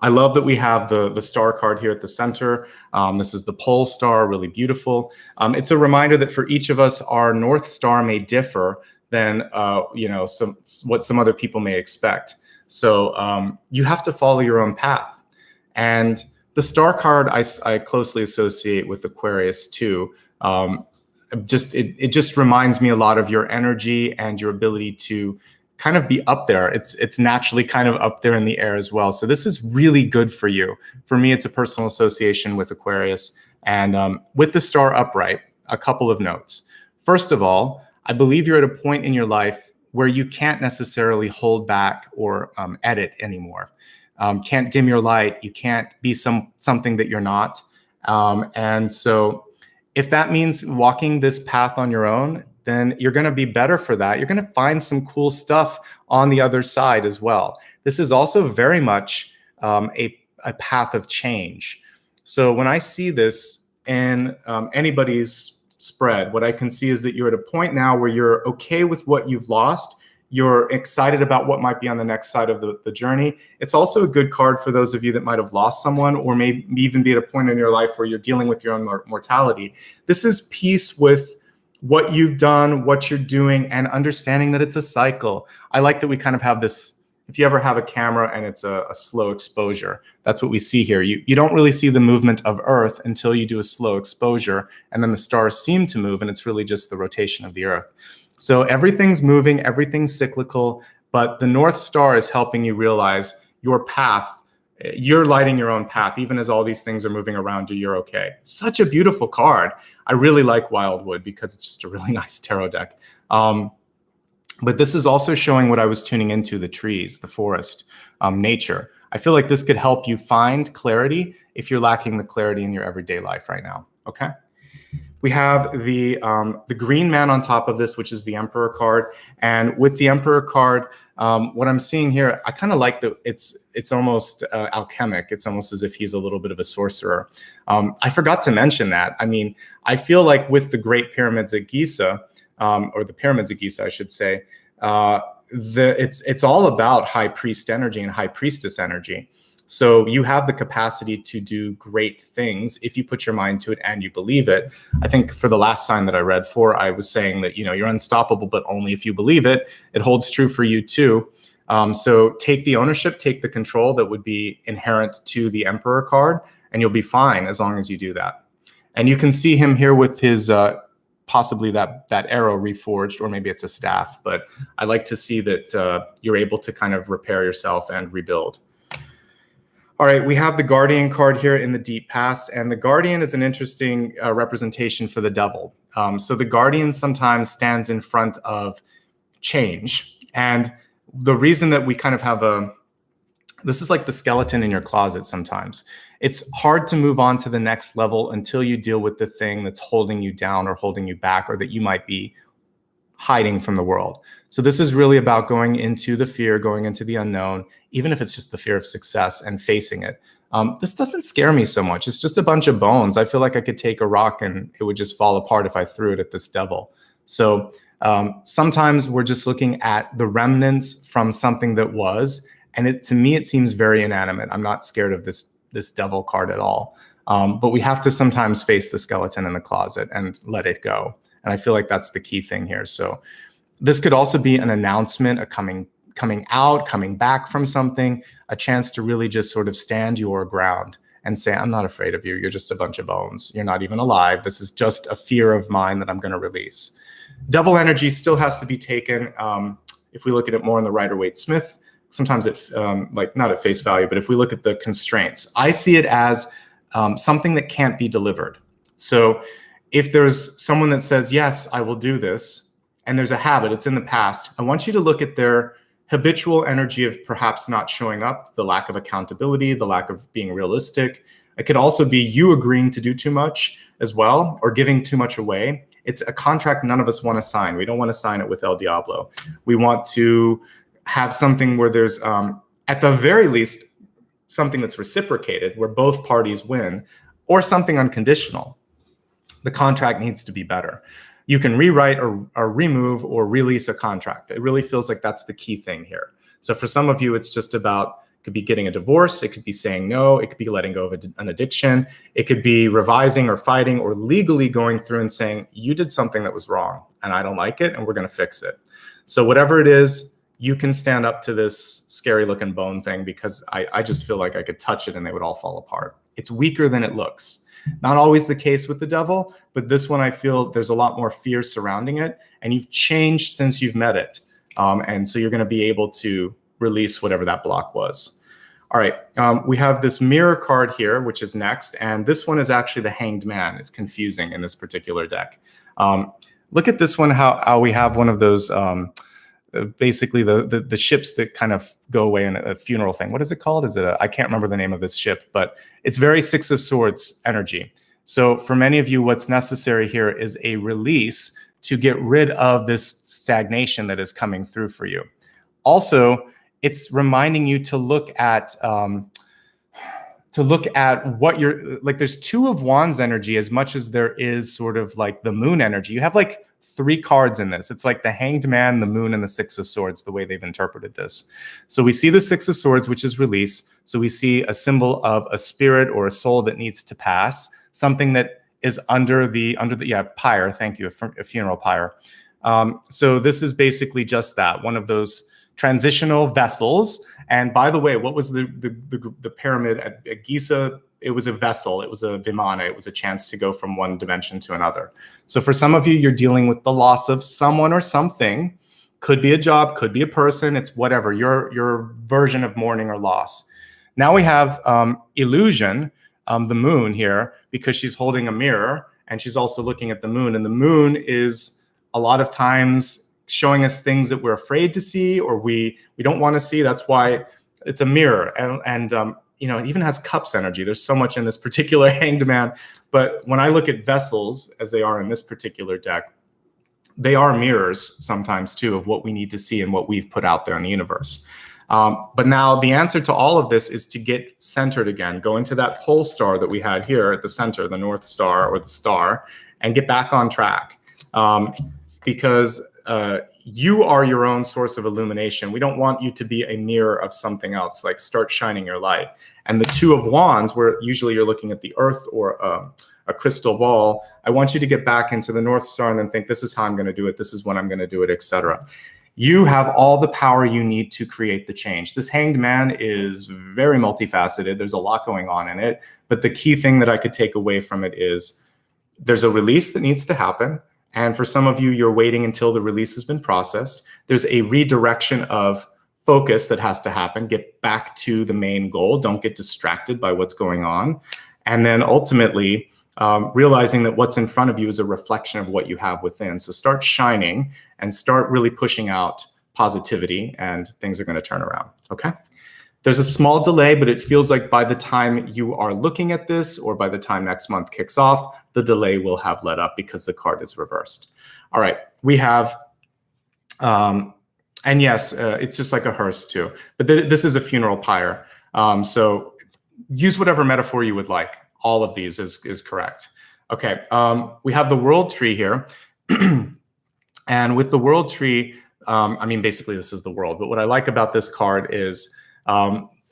I love that we have the star card here at the center. This is the pole star, really beautiful. It's a reminder that for each of us, our North Star may differ than what some other people may expect. So you have to follow your own path. And the star card I closely associate with Aquarius too. It just reminds me a lot of your energy and your ability to kind of be up there. It's naturally kind of up there in the air as well. So this is really good for you. For me, it's a personal association with Aquarius. And with the star upright, a couple of notes. First of all, I believe you're at a point in your life where you can't necessarily hold back or edit anymore. Can't dim your light. You can't be something that you're not. And so if that means walking this path on your own, then you're going to be better for that. You're going to find some cool stuff on the other side as well. This is also very much a path of change. So when I see this, in anybody's spread, what I can see is that you're at a point now where you're okay with what you've lost. You're excited about what might be on the next side of the journey. It's also a good card for those of you that might have lost someone, or maybe even be at a point in your life where you're dealing with your own mortality. This is peace with what you've done, what you're doing, and understanding that it's a cycle. I like that we kind of have this, if you ever have a camera and it's a slow exposure, that's what we see here. You don't really see the movement of Earth until you do a slow exposure, and then the stars seem to move, and it's really just the rotation of the Earth. So everything's moving, everything's cyclical, but the North Star is helping you realize your path. You're lighting your own path. Even as all these things are moving around you, you're okay. Such a beautiful card. I really like Wildwood because it's just a really nice tarot deck. But this is also showing what I was tuning into, the trees, the forest, nature. I feel like this could help you find clarity if you're lacking the clarity in your everyday life right now, okay? We have the green man on top of this, which is the Emperor card. And with the Emperor card, what I'm seeing here, I kind of like that it's almost alchemic. It's almost as if he's a little bit of a sorcerer. I forgot to mention that. I mean, I feel like with the Great Pyramids at Giza, or the Pyramids of Giza, I should say, it's all about high priest energy and high priestess energy. So you have the capacity to do great things if you put your mind to it and you believe it. I think for the last sign that I read for, I was saying that, you know, you're unstoppable, but only if you believe it. It holds true for you too. So take the ownership, take the control that would be inherent to the Emperor card, and you'll be fine as long as you do that. And you can see him here with his possibly that arrow reforged, or maybe it's a staff, but I like to see that you're able to kind of repair yourself and rebuild. All right, we have the Guardian card here in the deep past, and the Guardian is an interesting representation for the devil. So the Guardian sometimes stands in front of change. And the reason that we kind of have this is like the skeleton in your closet sometimes. It's hard to move on to the next level until you deal with the thing that's holding you down or holding you back, or that you might be hiding from the world. So this is really about going into the fear, going into the unknown, even if it's just the fear of success, and facing it. This doesn't scare me so much. It's just a bunch of bones. I feel like I could take a rock and it would just fall apart if I threw it at this devil. So sometimes we're just looking at the remnants from something that was, and to me, it seems very inanimate. I'm not scared of this devil card at all. But we have to sometimes face the skeleton in the closet and let it go. And I feel like that's the key thing here. So this could also be an announcement, a coming out, coming back from something, a chance to really just sort of stand your ground and say, I'm not afraid of you. You're just a bunch of bones. You're not even alive. This is just a fear of mine that I'm going to release. Devil energy still has to be taken. If we look at it more in the Rider-Waite-Smith, sometimes it's like not at face value, but if we look at the constraints, I see it as something that can't be delivered. So if there's someone that says, yes, I will do this, and there's a habit, it's in the past, I want you to look at their habitual energy of perhaps not showing up, the lack of accountability, the lack of being realistic. It could also be you agreeing to do too much as well, or giving too much away. It's a contract none of us want to sign. We don't want to sign it with El Diablo. We want to have something where there's, at the very least, something that's reciprocated, where both parties win, or something unconditional. The contract needs to be better. You can rewrite or remove or release a contract. It really feels like that's the key thing here. So for some of you, it's just about, it could be getting a divorce. It could be saying no. It could be letting go of an addiction. It could be revising or fighting or legally going through and saying, you did something that was wrong and I don't like it and we're going to fix it. So whatever it is, you can stand up to this scary looking bone thing, because I just feel like I could touch it and they would all fall apart. It's weaker than it looks. Not always the case with the devil, but this one I feel there's a lot more fear surrounding it, and you've changed since you've met it. And so you're going to be able to release whatever that block was. All right, we have this mirror card here, which is next, and this one is actually the Hanged Man. It's confusing in this particular deck. Look at this one, how we have one of those, basically the ships that kind of go away in a funeral thing. What is it called? Is it I can't remember the name of this ship, but it's very Six of Swords energy. So for many of you, what's necessary here is a release to get rid of this stagnation that is coming through for you. Also, it's reminding you to look at to look at what you're like. There's 2 of Wands energy as much as there is sort of like the Moon energy. You have like 3 cards in this. It's like the Hanged Man, the Moon, and the 6 of Swords, the way they've interpreted this. So we see the 6 of Swords, which is release. So we see a symbol of a spirit or a soul that needs to pass, something that is under the pyre. Thank you, a funeral pyre. So this is basically just that, one of those transitional vessels. And by the way, what was the pyramid at Giza? It was a vessel. It was a vimana. It was a chance to go from one dimension to another. So for some of you, you're dealing with the loss of someone or something. Could be a job, could be a person. It's whatever, your version of mourning or loss. Now we have illusion, the moon here, because she's holding a mirror and she's also looking at the moon. And the moon is a lot of times showing us things that we're afraid to see or we don't want to see. That's why it's a mirror. And you know, it even has cups energy. There's so much in this particular Hanged Man. But when I look at vessels, as they are in this particular deck, they are mirrors sometimes too of what we need to see and what we've put out there in the universe. But now the answer to all of this is to get centered again, go into that pole star that we had here at the center, the North Star or the star, and get back on track. Because you are your own source of illumination. We don't want you to be a mirror of something else, like start shining your light. And the 2 of Wands, where usually you're looking at the earth or a crystal ball, I want you to get back into the North Star and then think, this is how I'm going to do it. This is when I'm going to do it, etc. You have all the power you need to create the change. This Hanged Man is very multifaceted. There's a lot going on in it. But the key thing that I could take away from it is there's a release that needs to happen. And for some of you, you're waiting until the release has been processed. There's a redirection of focus that has to happen. Get back to the main goal. Don't get distracted by what's going on. And then ultimately, realizing that what's in front of you is a reflection of what you have within. So start shining and start really pushing out positivity and things are going to turn around. Okay. There's a small delay, but it feels like by the time you are looking at this or by the time next month kicks off, the delay will have let up because the card is reversed. All right, we have, and yes, it's just like a hearse too, but this is a funeral pyre. So use whatever metaphor you would like. All of these is correct. Okay, we have the world tree here. And with the world tree, I mean, basically this is the world, but what I like about this card is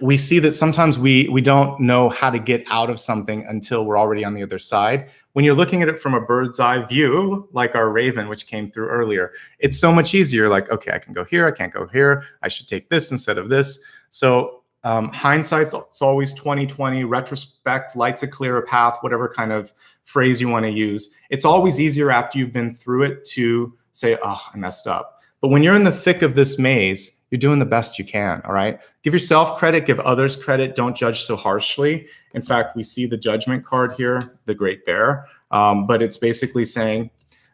we see that sometimes we don't know how to get out of something until we're already on the other side. When you're looking at it from a bird's eye view, like our raven, which came through earlier, it's so much easier. Like, okay, I can go here, I can't go here. I should take this instead of this. So hindsight, it's always 20/20. Retrospect lights a clearer path, whatever kind of phrase you want to use. It's always easier after you've been through it to say, oh, I messed up. But when you're in the thick of this maze, you're doing the best you can, all right? Give yourself credit, give others credit, don't judge so harshly. In fact, we see the judgment card here, the Great Bear, but it's basically saying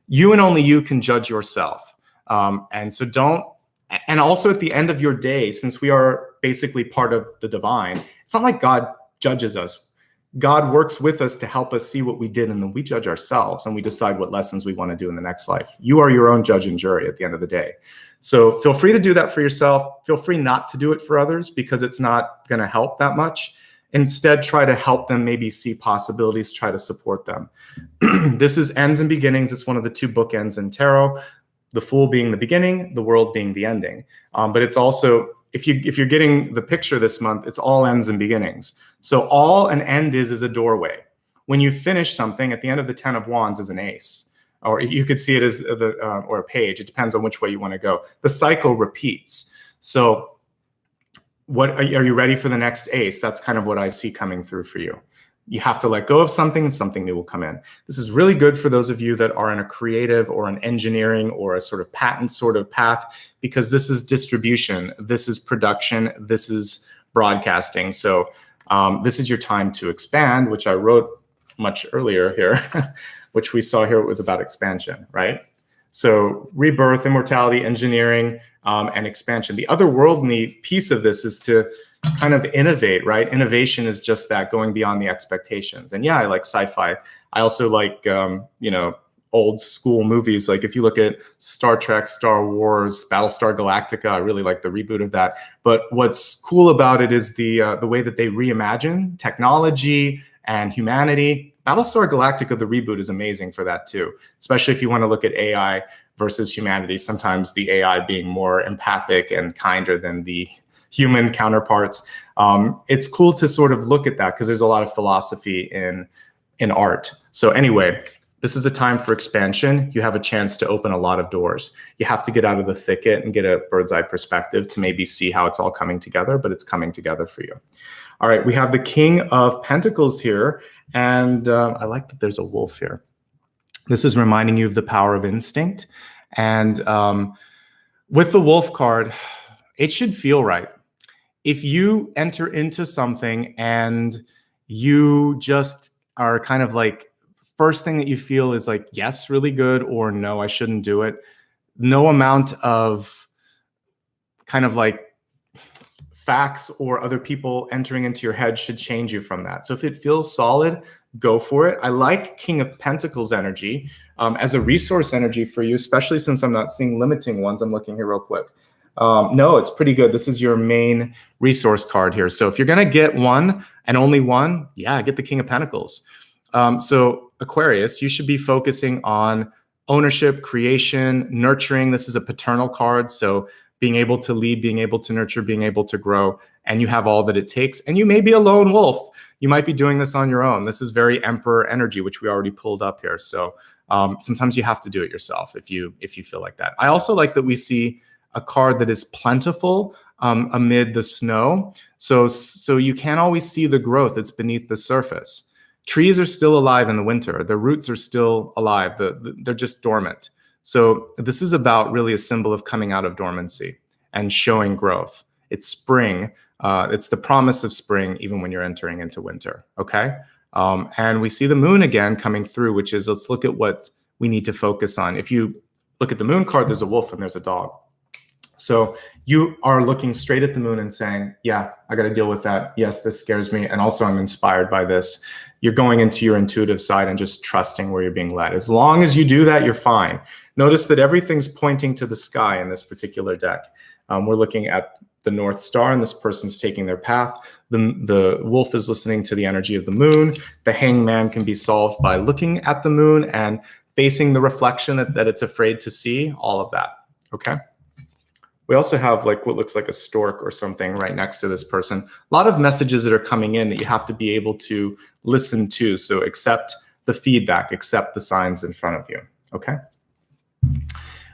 you and only you can judge yourself. And so don't, and also at the end of your day, since we are basically part of the divine, it's not like God judges us. God works with us to help us see what we did, and then we judge ourselves and we decide what lessons we want to do in the next life. You are your own judge and jury at the end of the day. So feel free to do that for yourself. Feel free not to do it for others because it's not going to help that much. Instead, try to help them maybe see possibilities, try to support them. This is ends and beginnings. It's one of the 2 bookends in tarot, the Fool being the beginning, the World being the ending. But it's also, if you're getting the picture this month, it's all ends and beginnings. So all an end is a doorway. When you finish something, at the end of the 10 of Wands is an ace. Or you could see it as or a page. It depends on which way you want to go. The cycle repeats. So what are you ready for the next ace? That's kind of what I see coming through for you. You have to let go of something and something new will come in. This is really good for those of you that are in a creative or an engineering or a sort of patent sort of path, because this is distribution, this is production, this is broadcasting. So this is your time to expand, which I wrote much earlier here, which we saw here was about expansion, right? So rebirth, immortality, engineering, and expansion. The otherworldly piece of this is to kind of innovate, right? Innovation is just that, going beyond the expectations. And yeah, I like sci-fi. I also like, you know, old school movies. Like if you look at Star Trek, Star Wars, Battlestar Galactica, I really like the reboot of that. But what's cool about it is the way that they reimagine technology and humanity. Battlestar Galactica, the reboot, is amazing for that too, especially if you want to look at AI versus humanity. Sometimes the AI being more empathic and kinder than the human counterparts. It's cool to sort of look at that because there's a lot of philosophy in art. So anyway, this is a time for expansion. You have a chance to open a lot of doors. You have to get out of the thicket and get a bird's eye perspective to maybe see how it's all coming together, but it's coming together for you. All right, we have the King of Pentacles here, and I like that there's a wolf here. This is reminding you of the power of instinct. And with the wolf card, it should feel right. If you enter into something and you just are kind of like, first thing that you feel is like, yes, really good, or no, I shouldn't do it. No amount of kind of like facts or other people entering into your head should change you from that. So if it feels solid, go for it. I like King of Pentacles energy as a resource energy for you, especially since I'm not seeing limiting ones. I'm looking here real quick. No, it's pretty good. This is your main resource card here. So if you're going to get one and only one, yeah, get the King of Pentacles. So Aquarius, you should be focusing on ownership, creation, nurturing. This is a paternal card. So being able to lead, being able to nurture, being able to grow, and you have all that it takes. And you may be a lone wolf. You might be doing this on your own. This is very Emperor energy, which we already pulled up here. So sometimes you have to do it yourself if you feel like that. I also like that we see a card that is plentiful amid the snow. So you can't always see the growth that's beneath the surface. Trees are still alive in the winter. Their roots are still alive. They're just dormant. So this is about really a symbol of coming out of dormancy and showing growth. It's spring. It's the promise of spring, even when you're entering into winter. Okay. And we see the moon again coming through, which is, let's look at what we need to focus on. If you look at the moon card, there's a wolf and there's a dog. So you are looking straight at the moon and saying, yeah, I got to deal with that. Yes, this scares me. And also I'm inspired by this. You're going into your intuitive side and just trusting where you're being led. As long as you do that, you're fine. Notice that everything's pointing to the sky in this particular deck. We're looking at the North Star and this person's taking their path. The wolf is listening to the energy of the moon. The hangman can be solved by looking at the moon and facing the reflection that it's afraid to see, all of that, okay? We also have like what looks like a stork or something right next to this person. A lot of messages that are coming in that you have to be able to listen to. So accept the feedback, accept the signs in front of you, okay?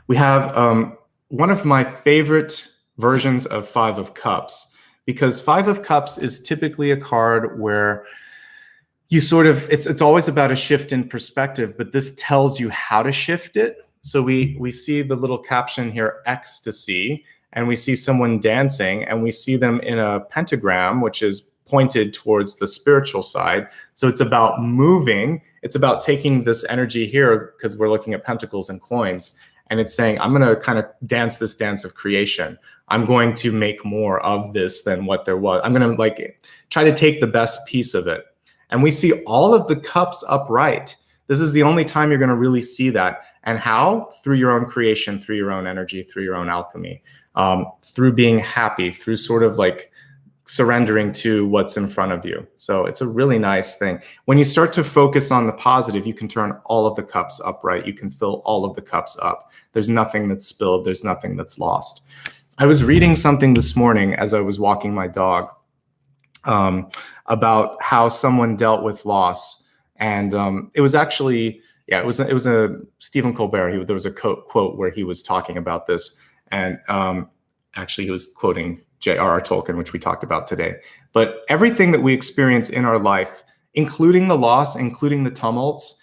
We have one of my favorite versions of Five of Cups, because Five of Cups is typically a card where you sort of, it's always about a shift in perspective, but this tells you how to shift it. So we see the little caption here, ecstasy, and we see someone dancing, and we see them in a pentagram, which is pointed towards the spiritual side. So it's about moving. It's about taking this energy here, because we're looking at pentacles and coins, and it's saying, I'm going to kind of dance this dance of creation. I'm going to make more of this than what there was. I'm going to like try to take the best piece of it. And we see all of the cups upright. This is the only time you're going to really see that. And how? Through your own creation, through your own energy, through your own alchemy, through being happy, through sort of like surrendering to what's in front of you. So it's a really nice thing. When you start to focus on the positive, you can turn all of the cups upright. You can fill all of the cups up. There's nothing that's spilled. There's nothing that's lost. I was reading something this morning as I was walking my dog about how someone dealt with loss. And it was actually, yeah, it was a Stephen Colbert. There was a quote where he was talking about this. And actually he was quoting J.R.R. Tolkien, which we talked about today. But everything that we experience in our life, including the loss, including the tumults,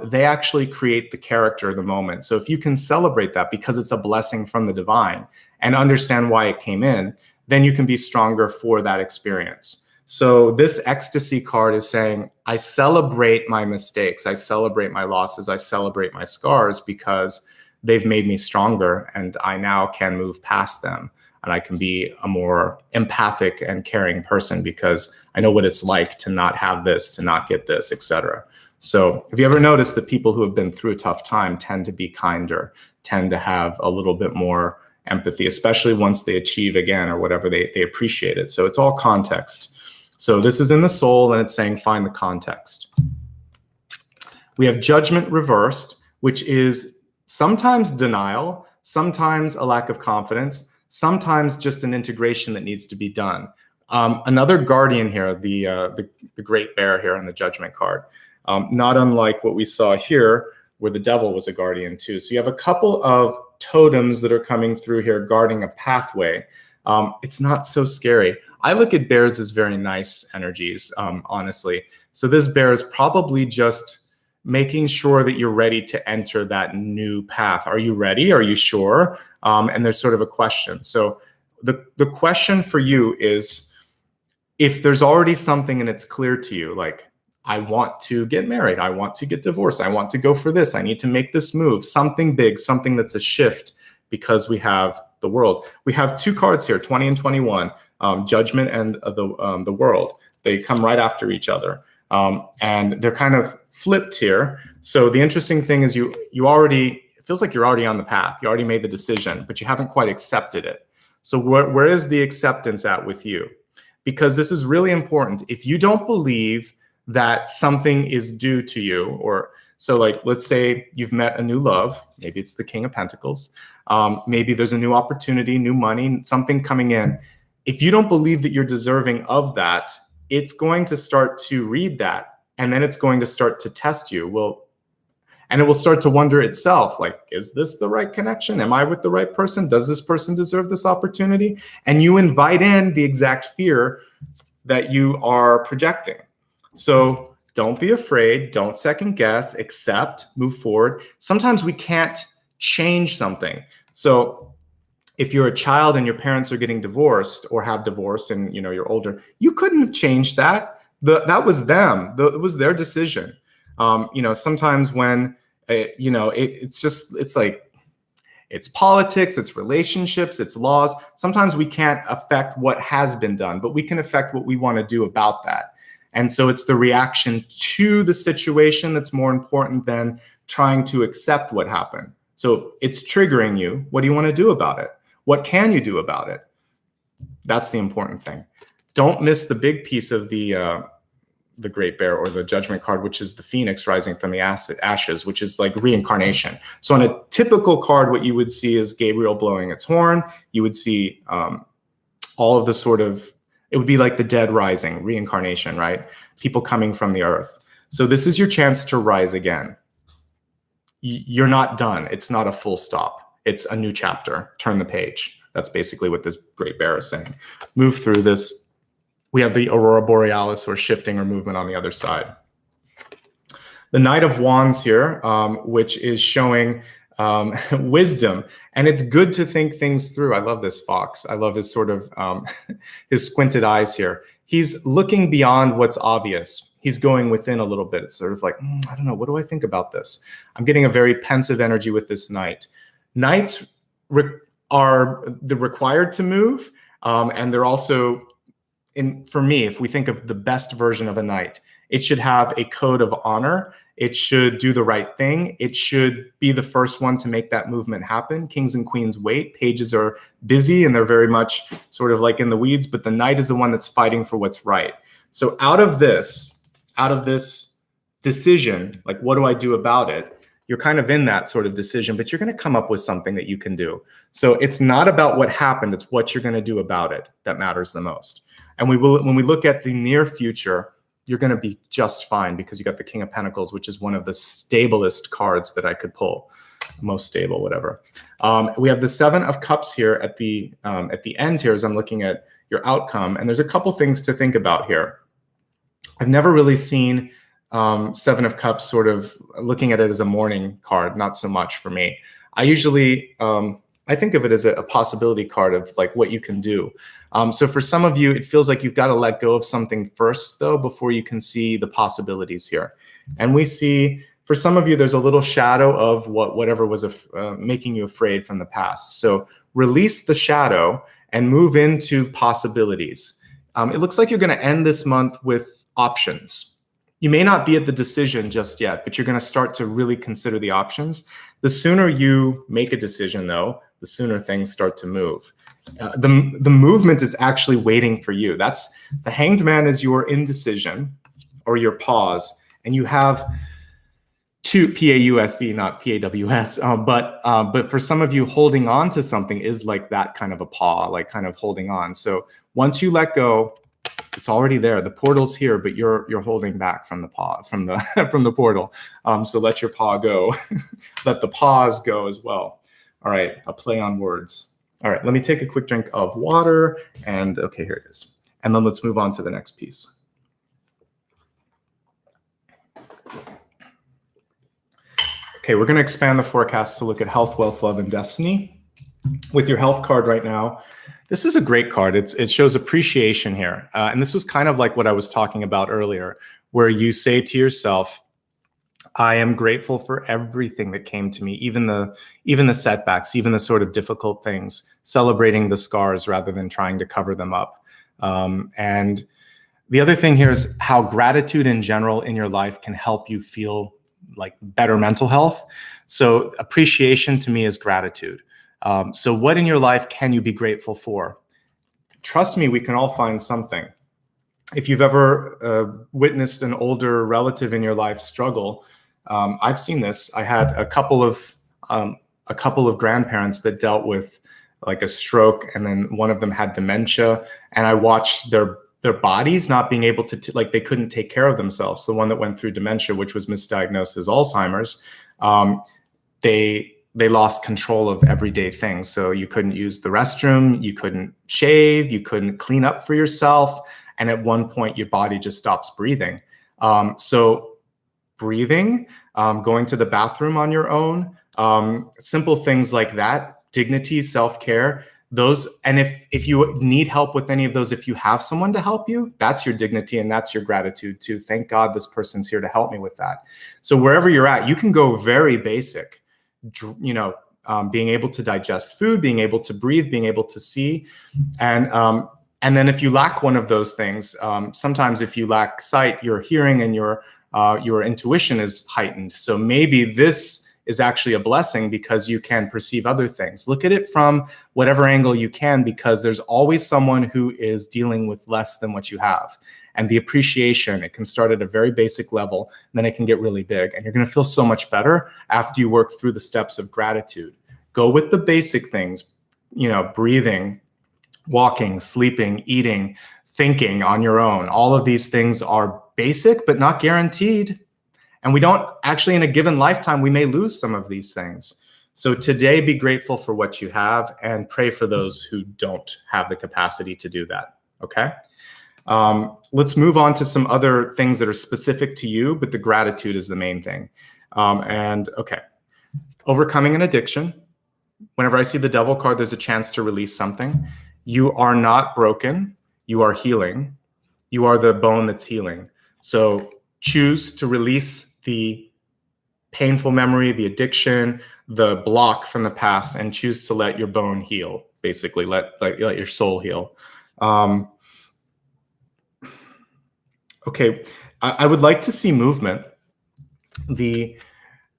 they actually create the character of the moment. So if you can celebrate that because it's a blessing from the divine and understand why it came in, then you can be stronger for that experience. So this ecstasy card is saying, I celebrate my mistakes. I celebrate my losses. I celebrate my scars because they've made me stronger, and I now can move past them. And I can be a more empathic and caring person because I know what it's like to not have this, to not get this, etc. So have you ever noticed that people who have been through a tough time tend to be kinder, tend to have a little bit more empathy, especially once they achieve again or whatever, they appreciate it. So it's all context. So this is in the soul, and it's saying find the context. We have judgment reversed, which is sometimes denial, sometimes a lack of confidence, sometimes just an integration that needs to be done. Another guardian here, the great bear here on the judgment card, not unlike what we saw here, where the devil was a guardian too. So you have a couple of totems that are coming through here guarding a pathway. It's not so scary. I look at bears as very nice energies, honestly. So this bear is probably just making sure that you're ready to enter that new path. Are you ready? Are you sure? And there's sort of a question. So the question for you is, if there's already something and it's clear to you, like, I want to get married, I want to get divorced, I want to go for this, I need to make this move, something big, something that's a shift, because we have the world. We have two cards here, 20 and 21, judgment and the world. They come right after each other. And they're kind of flipped here. So the interesting thing is you already, it feels like you're already on the path. You already made the decision, but you haven't quite accepted it. So where is the acceptance at with you? Because this is really important. If you don't believe that something is due to you, or so like, let's say you've met a new love, maybe it's the King of Pentacles, maybe there's a new opportunity, new money, something coming in. If you don't believe that you're deserving of that, it's going to start to read that, and then it's going to start to test you. And it will start to wonder itself, like, is this the right connection? Am I with the right person? Does this person deserve this opportunity? And you invite in the exact fear that you are projecting. So don't be afraid, don't second guess, accept, move forward. Sometimes we can't change something. So if you're a child and your parents are getting divorced or have divorced and you're older, you couldn't have changed that. That was them. It was their decision. Sometimes when it's like, it's politics, it's relationships, it's laws. Sometimes we can't affect what has been done, but we can affect what we want to do about that. And so it's the reaction to the situation that's more important than trying to accept what happened. So it's triggering you. What do you want to do about it? What can you do about it? That's the important thing. Don't miss the big piece of the Great Bear, or the Judgment card, which is the Phoenix rising from the ashes, which is like reincarnation. So on a typical card, what you would see is Gabriel blowing its horn. You would see all of the sort of, it would be like the dead rising, reincarnation, right? People coming from the earth. So this is your chance to rise again. You're not done. It's not a full stop. It's a new chapter. Turn the page. That's basically what this Great Bear is saying. Move through this. We have the Aurora Borealis, or shifting or movement, on the other side. The Knight of Wands here, which is showing wisdom. And it's good to think things through. I love this fox. I love his sort of, his squinted eyes here. He's looking beyond what's obvious. He's going within a little bit. It's sort of like, I don't know, what do I think about this? I'm getting a very pensive energy with this knight. Knights are required to move, and they're also, for me, if we think of the best version of a knight, it should have a code of honor. It should do the right thing. It should be the first one to make that movement happen. Kings and queens wait. Pages are busy and they're very much sort of like in the weeds, but the knight is the one that's fighting for what's right. So out of this decision, like, what do I do about it? You're kind of in that sort of decision, but you're going to come up with something that you can do. So it's not about what happened. It's what you're going to do about it that matters the most. And when we look at the near future, you're going to be just fine, because you got the King of Pentacles, which is one of the stablest cards that I could pull. Most stable, whatever. We have the Seven of Cups here at the end here, as I'm looking at your outcome. And there's a couple things to think about here. I've never really seen Seven of Cups sort of looking at it as a mourning card, not so much for me. I usually, I think of it as a possibility card of like what you can do. So for some of you, it feels like you've got to let go of something first, though, before you can see the possibilities here. And we see, for some of you, there's a little shadow of whatever was making you afraid from the past. So release the shadow and move into possibilities. It looks like you're going to end this month with options. You may not be at the decision just yet, but you're going to start to really consider the options. The sooner you make a decision, though, the sooner things start to move. The movement is actually waiting for you. That's the Hanged Man is your indecision or your pause, and you have two PAUSE, not PAWS. But for some of you, holding on to something is like that kind of a paw, like kind of holding on. So once you let go, it's already there. The portal's here, but you're holding back from the paw, from the from the portal. So let your paw go. Let the paws go as well. All right, a play on words. All right, let me take a quick drink of water. And okay, here it is. And then let's move on to the next piece. Okay, we're going to expand the forecast to look at health, wealth, love, and destiny. With your health card right now, this is a great card. It shows appreciation here. And this was kind of like what I was talking about earlier, where you say to yourself, I am grateful for everything that came to me, even the setbacks, even the sort of difficult things, celebrating the scars rather than trying to cover them up. And the other thing here is how gratitude in general in your life can help you feel like better mental health. So appreciation to me is gratitude. So what in your life can you be grateful for? Trust me, we can all find something. If you've ever witnessed an older relative in your life struggle, I've seen this. I had a couple of grandparents that dealt with like a stroke, and then one of them had dementia, and I watched their bodies not being able to, like they couldn't take care of themselves. The one that went through dementia, which was misdiagnosed as Alzheimer's, they lost control of everyday things. So you couldn't use the restroom, you couldn't shave, you couldn't clean up for yourself. And at one point, your body just stops breathing. So breathing, going to the bathroom on your own, simple things like that, dignity, self-care, those. And if you need help with any of those, if you have someone to help you, that's your dignity and that's your gratitude too. Thank God this person's here to help me with that. So wherever you're at, you can go very basic, being able to digest food, being able to breathe, being able to see. And then if you lack one of those things, sometimes if you lack sight, your hearing and your intuition is heightened. So maybe this is actually a blessing because you can perceive other things. Look at it from whatever angle you can, because there's always someone who is dealing with less than what you have. And the appreciation, it can start at a very basic level, and then it can get really big. And you're going to feel so much better after you work through the steps of gratitude. Go with the basic things, breathing, walking, sleeping, eating, thinking on your own. All of these things are basic, but not guaranteed. And we don't actually, in a given lifetime, we may lose some of these things. So today, be grateful for what you have and pray for those who don't have the capacity to do that. Okay. Let's move on to some other things that are specific to you, but the gratitude is the main thing. Okay. Overcoming an addiction. Whenever I see the devil card, there's a chance to release something. You are not broken. You are healing. You are the bone that's healing. So choose to release the painful memory, the addiction, the block from the past, and choose to let your bone heal. Basically, let your soul heal. Okay, I would like to see movement. The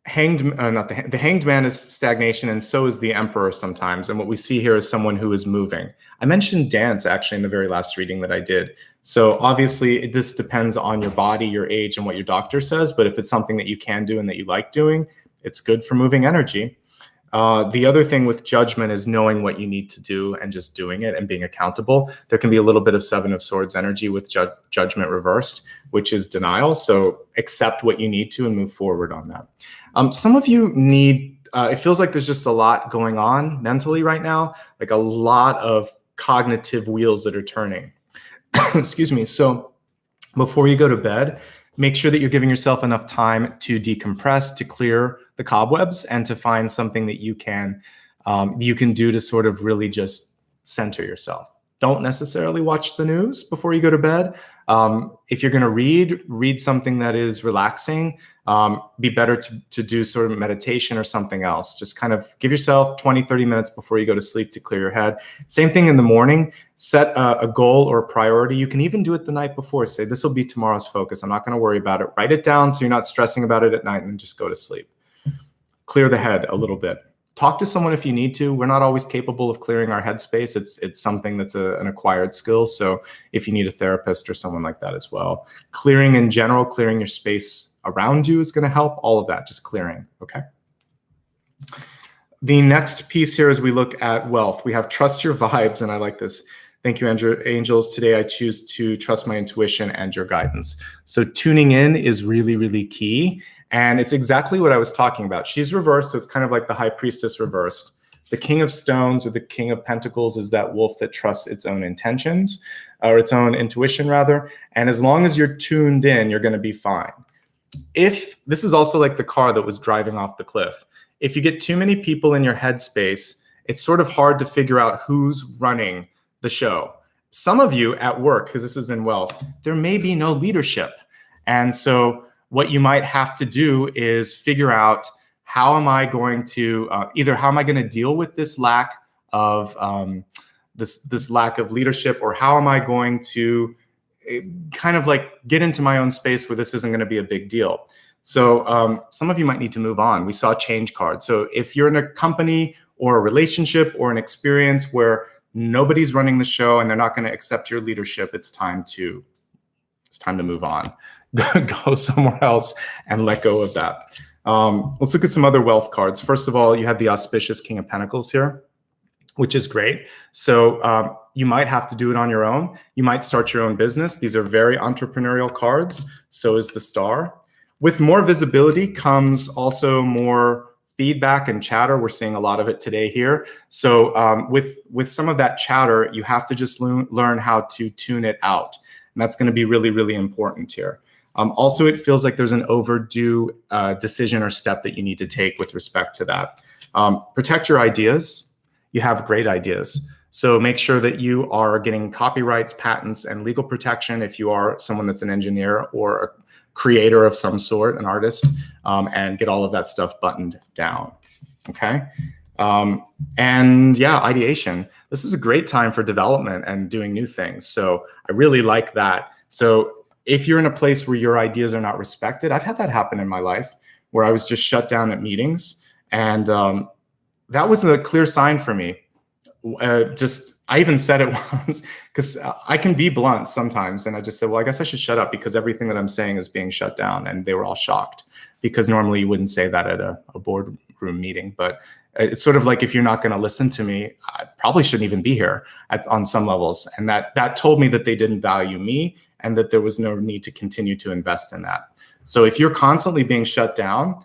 hanged man is stagnation, and so is the emperor sometimes. And what we see here is someone who is moving. I mentioned dance actually in the very last reading that I did. So obviously this depends on your body, your age, and what your doctor says. But if it's something that you can do and that you like doing, it's good for moving energy. The other thing with judgment is knowing what you need to do and just doing it and being accountable. There can be a little bit of Seven of Swords energy with judgment reversed, which is denial. So accept what you need to and move forward on that. Some of you need, it feels like there's just a lot going on mentally right now, like a lot of cognitive wheels that are turning. Excuse me. So before you go to bed, make sure that you're giving yourself enough time to decompress, to clear the cobwebs, and to find something that you can do to sort of really just center yourself. Don't necessarily watch the news before you go to bed. If you're going to read something that is relaxing. Be better to do sort of meditation or something else. Just kind of give yourself 20, 30 minutes before you go to sleep to clear your head. Same thing in the morning. Set a goal or a priority. You can even do it the night before. Say, this will be tomorrow's focus. I'm not going to worry about it. Write it down so you're not stressing about it at night, and then just go to sleep. Clear the head a little bit. Talk to someone if you need to. We're not always capable of clearing our headspace. It's something that's an acquired skill. So if you need a therapist or someone like that as well. Clearing in general, clearing your space around you is going to help. All of that, just clearing, okay? The next piece here is we look at wealth. We have trust your vibes, and I like this. Thank you, angels. Today I choose to trust my intuition and your guidance. So tuning in is really, really key. And it's exactly what I was talking about. She's reversed, so it's kind of like the high priestess reversed. The king of stones or the king of pentacles is that wolf that trusts its own intentions, or its own intuition rather. And as long as you're tuned in, you're going to be fine. If this is also like the car that was driving off the cliff. If you get too many people in your headspace, it's sort of hard to figure out who's running the show. Some of you at work, because this is in wealth, there may be no leadership. And so what you might have to do is figure out, how am I going to either how am I going to deal with this lack of this lack of leadership, or how am I going to kind of like get into my own space where this isn't going to be a big deal. So some of you might need to move on. We saw change cards. So if you're in a company or a relationship or an experience where nobody's running the show and they're not going to accept your leadership, it's time to move on. Go somewhere else and let go of that. Let's look at some other wealth cards. First of all, you have the auspicious King of Pentacles here, which is great. So you might have to do it on your own. You might start your own business. These are very entrepreneurial cards. So is the Star. With more visibility comes also more feedback and chatter. We're seeing a lot of it today here. So with some of that chatter, you have to just learn how to tune it out. And that's going to be really, really important here. Also, it feels like there's an overdue decision or step that you need to take with respect to that. Protect your ideas. You have great ideas. So make sure that you are getting copyrights, patents, and legal protection if you are someone that's an engineer or a creator of some sort, an artist, and get all of that stuff buttoned down, okay? And yeah, ideation. This is a great time for development and doing new things. So I really like that. So if you're in a place where your ideas are not respected, I've had that happen in my life where I was just shut down at meetings. And that was a clear sign for me. I even said it once, because I can be blunt sometimes. And I just said, well, I guess I should shut up because everything that I'm saying is being shut down. And they were all shocked, because normally you wouldn't say that at a boardroom meeting. But it's sort of like, if you're not going to listen to me, I probably shouldn't even be here on some levels. And that told me that they didn't value me and that there was no need to continue to invest in that. So if you're constantly being shut down,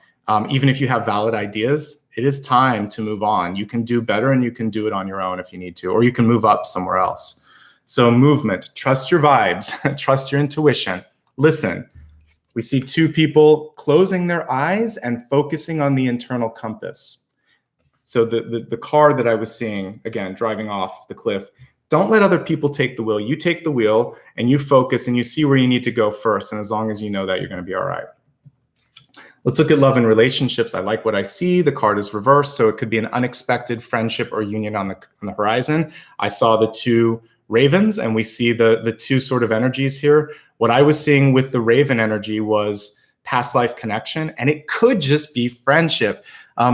even if you have valid ideas, it is time to move on. You can do better, and you can do it on your own if you need to, or you can move up somewhere else. So movement, trust your vibes, trust your intuition. Listen, we see two people closing their eyes and focusing on the internal compass. So the car that I was seeing, again, driving off the cliff, don't let other people take the wheel. You take the wheel and you focus and you see where you need to go first. And as long as you know that, you're going to be all right. Let's look at love and relationships. I like what I see. The card is reversed, so it could be an unexpected friendship or union on the horizon. I saw the two ravens, and we see the two sort of energies here. What I was seeing with the raven energy was past life connection, and it could just be friendship.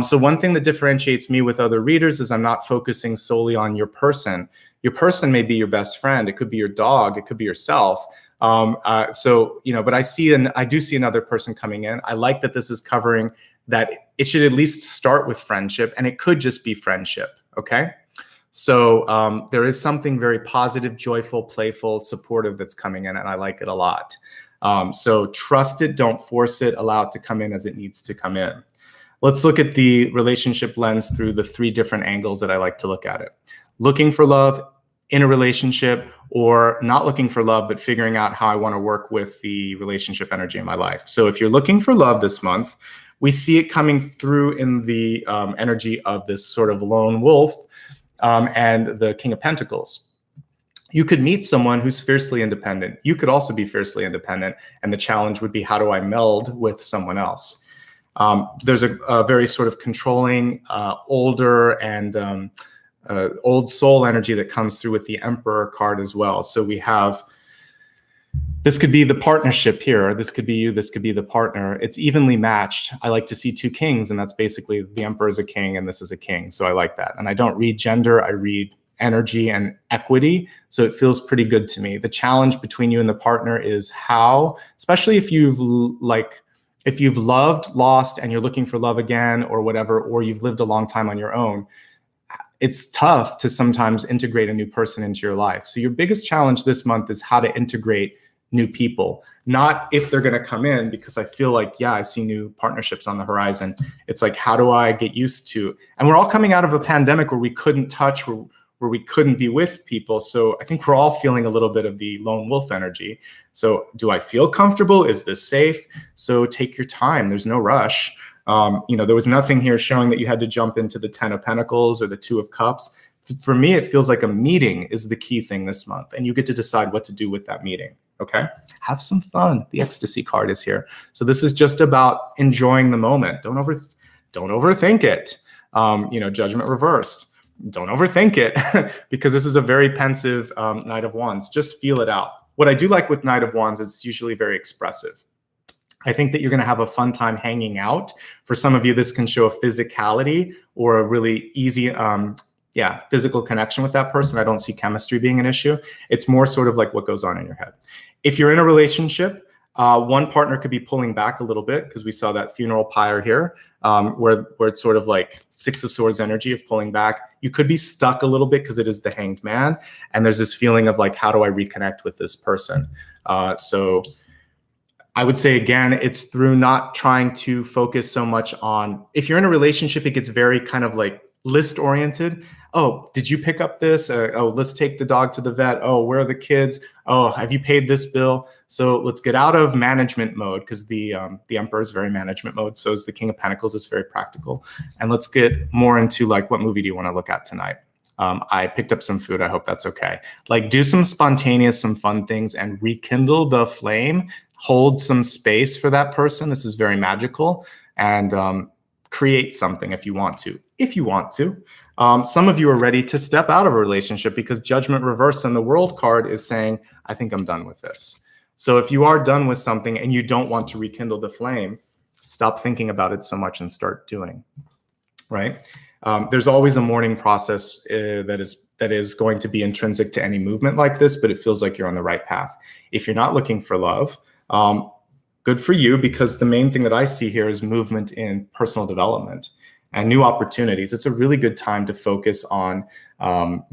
So one thing that differentiates me with other readers is I'm not focusing solely on your person. Your person may be your best friend. It could be your dog. It could be yourself. So, but I do see another person coming in. I like that this is covering that it should at least start with friendship, and it could just be friendship. Okay. So there is something very positive, joyful, playful, supportive that's coming in, and I like it a lot. So trust it, don't force it, allow it to come in as it needs to come in. Let's look at the relationship lens through the three different angles that I like to look at it. Looking for love in a relationship, or not looking for love, but figuring out how I want to work with the relationship energy in my life. So if you're looking for love this month, we see it coming through in the energy of this sort of lone wolf and the King of Pentacles. You could meet someone who's fiercely independent. You could also be fiercely independent. And the challenge would be, how do I meld with someone else? There's a very sort of controlling, older and old soul energy that comes through with the Emperor card as well. So we have, this could be the partnership here. This could be you. This could be the partner. It's evenly matched. I like to see two kings, and that's basically the Emperor is a king and this is a king. So I like that. And I don't read gender. I read energy and equity. So it feels pretty good to me. The challenge between you and the partner is how, especially if you've loved, lost, and you're looking for love again or whatever, or you've lived a long time on your own, it's tough to sometimes integrate a new person into your life. So your biggest challenge this month is how to integrate new people, not if they're going to come in, because I feel like, yeah, I see new partnerships on the horizon. It's like, how do I get used to, and we're all coming out of a pandemic where we couldn't touch, where we couldn't be with people. So I think we're all feeling a little bit of the lone wolf energy. So do I feel comfortable? Is this safe? So take your time. There's no rush. There was nothing here showing that you had to jump into the 10 of Pentacles or the 2 of Cups. For me, it feels like a meeting is the key thing this month, and you get to decide what to do with that meeting. Okay, have some fun. The ecstasy card is here. So this is just about enjoying the moment. Don't overthink it. Judgment reversed. Don't overthink it because this is a very pensive Knight of Wands. Just feel it out. What I do like with Knight of Wands is it's usually very expressive. I think that you're going to have a fun time hanging out. For some of you, this can show a physicality or a really easy, physical connection with that person. I don't see chemistry being an issue. It's more sort of like what goes on in your head. If you're in a relationship, one partner could be pulling back a little bit, because we saw that funeral pyre here, where it's sort of like 6 of Swords energy of pulling back. You could be stuck a little bit because it is the Hanged Man. And there's this feeling of like, how do I reconnect with this person? So I would say, again, it's through not trying to focus so much on, if you're in a relationship, it gets very kind of like list oriented. Oh, did you pick up this? Oh, let's take the dog to the vet. Oh, where are the kids? Oh, have you paid this bill? So let's get out of management mode, because the Emperor is very management mode. So is the King of Pentacles. Is very practical. And let's get more into like, what movie do you want to look at tonight? I picked up some food. I hope that's okay. Like, do some spontaneous, some fun things and rekindle the flame. Hold some space for that person. This is very magical. And create something if you want to. Some of you are ready to step out of a relationship, because Judgment reversed and the World card is saying, I think I'm done with this. So if you are done with something and you don't want to rekindle the flame, stop thinking about it so much and start doing, right? There's always a mourning process that is going to be intrinsic to any movement like this, but it feels like you're on the right path. If you're not looking for love, good for you, because the main thing that I see here is movement in personal development and new opportunities. It's a really good time to focus on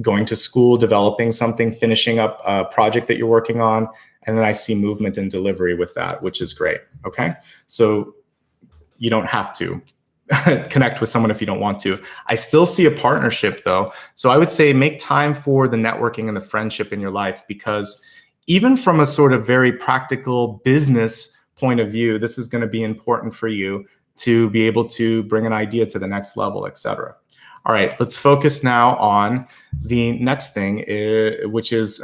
going to school, developing something, finishing up a project that you're working on. And then I see movement and delivery with that, which is great. Okay. So you don't have to connect with someone if you don't want to. I still see a partnership though. So I would say make time for the networking and the friendship in your life, because even from a sort of very practical business point of view, this is going to be important for you to be able to bring an idea to the next level, etc. All right, let's focus now on the next thing, which is,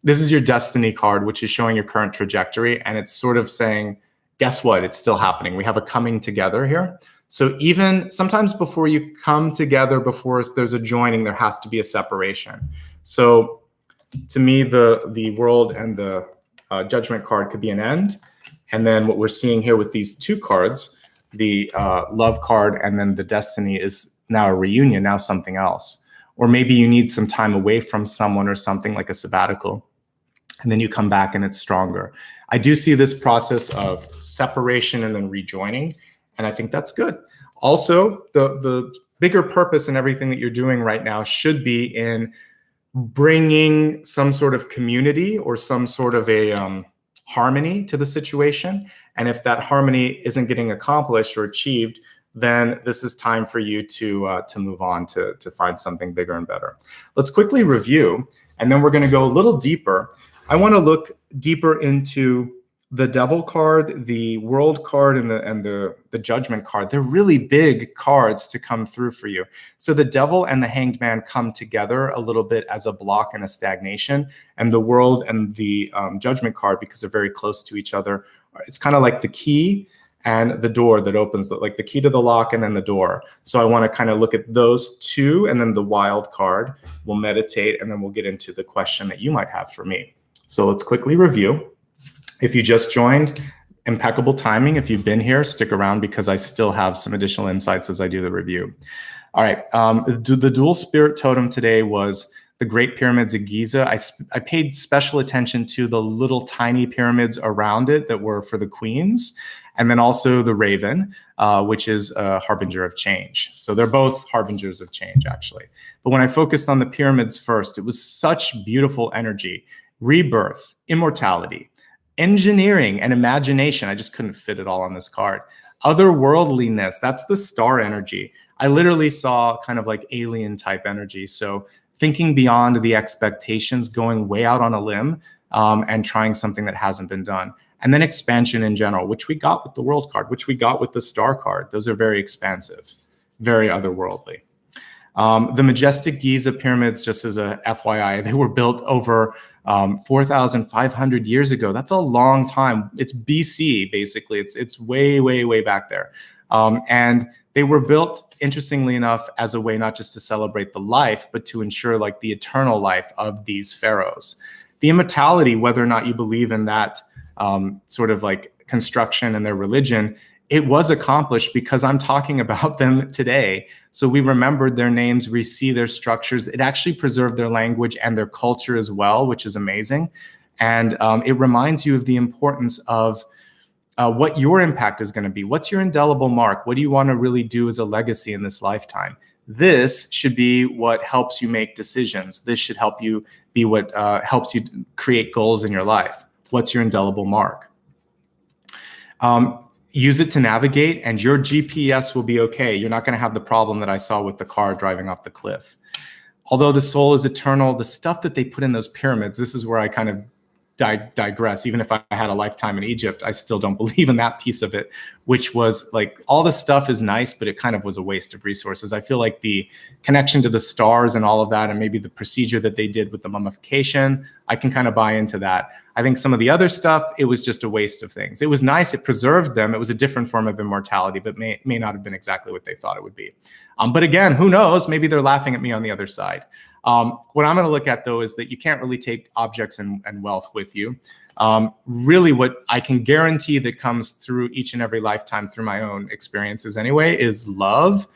this is your destiny card, which is showing your current trajectory. And it's sort of saying, guess what? It's still happening. We have a coming together here. So even sometimes before you come together, before there's a joining, there has to be a separation. So to me, the World and the Judgment card could be an end. And then what we're seeing here with these two cards, the Love card and then the Destiny, is now a reunion, now something else. Or maybe you need some time away from someone or something, like a sabbatical, and then you come back and it's stronger. I do see this process of separation and then rejoining, and I think that's good. Also, the bigger purpose in everything that you're doing right now should be in bringing some sort of community or some sort of a harmony to the situation. And if that harmony isn't getting accomplished or achieved, then this is time for you to move on to find something bigger and better. Let's quickly review, and then we're going to go a little deeper. I want to look deeper into the Devil card, the World card, and the Judgment card, they're really big cards to come through for you. So the Devil and the Hanged Man come together a little bit as a block and a stagnation, and the World and the Judgment card, because they're very close to each other, it's kind of like the key and the door that opens, like the key to the lock and then the door. So I want to kind of look at those two, and then the Wild card. We'll meditate, and then we'll get into the question that you might have for me. So let's quickly review. If you just joined, impeccable timing. If you've been here, stick around because I still have some additional insights as I do the review. All right, the dual spirit totem today was the Great Pyramids of Giza. I paid special attention to the little tiny pyramids around it that were for the queens, and then also the raven, which is a harbinger of change. So they're both harbingers of change, actually. But when I focused on the pyramids first, it was such beautiful energy. Rebirth, immortality, engineering, and imagination. I just couldn't fit it all on this card. Otherworldliness, that's the star energy. I literally saw kind of like alien type energy. So thinking beyond the expectations, going way out on a limb, and trying something that hasn't been done. And then expansion in general, which we got with the World card, which we got with the Star card. Those are very expansive, very otherworldly. The majestic Giza pyramids, just as a FYI, they were built over 4,500 years ago. That's a long time. It's BC, basically. It's way, way, way back there. And they were built, interestingly enough, as a way not just to celebrate the life, but to ensure like the eternal life of these pharaohs. The immortality, whether or not you believe in that sort of like construction and their religion, it was accomplished because I'm talking about them today. So we remembered their names, we see their structures. It actually preserved their language and their culture as well, which is amazing. And it reminds you of the importance of what your impact is going to be. What's your indelible mark? What do you want to really do as a legacy in this lifetime? This should be what helps you make decisions. This should help you be what helps you create goals in your life. What's your indelible mark? Use it to navigate, and your GPS will be okay. You're not going to have the problem that I saw with the car driving off the cliff. Although the soul is eternal, the stuff that they put in those pyramids, this is where I kind of digress. Even if I had a lifetime in Egypt, I still don't believe in that piece of it, which was like all the stuff is nice, but it kind of was a waste of resources. I feel like the connection to the stars and all of that, and maybe the procedure that they did with the mummification, I can kind of buy into that. I think some of the other stuff, it was just a waste of things. It was nice, it preserved them. It was a different form of immortality, but may not have been exactly what they thought it would be. But again, who knows? Maybe they're laughing at me on the other side. What I'm going to look at, though, is that you can't really take objects and wealth with you. Really, what I can guarantee that comes through each and every lifetime through my own experiences anyway is love,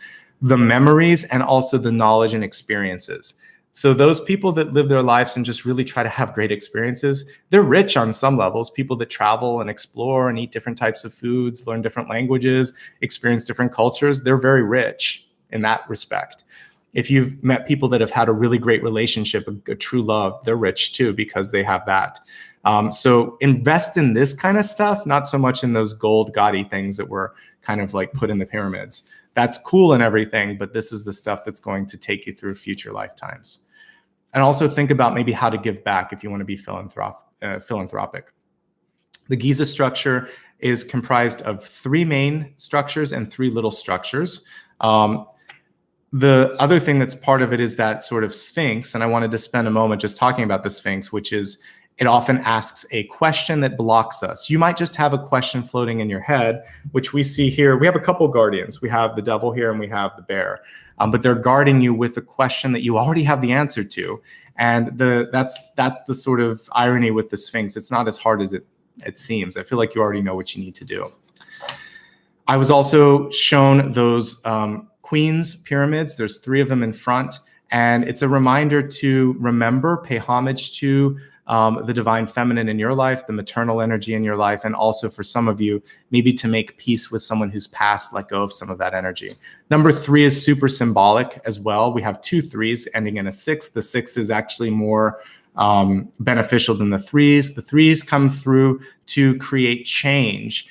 the memories, and also the knowledge and experiences. So those people that live their lives and just really try to have great experiences, they're rich on some levels. People that travel and explore and eat different types of foods, learn different languages, experience different cultures, they're very rich in that respect. If you've met people that have had a really great relationship, a true love, they're rich too because they have that. So invest in this kind of stuff, not so much in those gold gaudy things that were kind of like put in the pyramids. That's cool and everything, but this is the stuff that's going to take you through future lifetimes. And also think about maybe how to give back if you want to be philanthropic. The Giza structure is comprised of 3 main structures and 3 little structures. The other thing that's part of it is that sort of Sphinx, and I wanted to spend a moment just talking about the Sphinx, which is it often asks a question that blocks us. You might just have a question floating in your head, which we see here. We have a couple guardians. We have the devil here and we have the bear, but they're guarding you with a question that you already have the answer to. And that's the sort of irony with the Sphinx. It's not as hard as it seems. I feel like you already know what you need to do. I was also shown those Queen's pyramids. There's 3 of them in front, and it's a reminder to remember, pay homage to the divine feminine in your life, the maternal energy in your life, and also for some of you, maybe to make peace with someone who's passed, let go of some of that energy. Number 3 is super symbolic as well. We have 2 3s ending in a 6. The 6 is actually more beneficial than the 3s. The 3s come through to create change,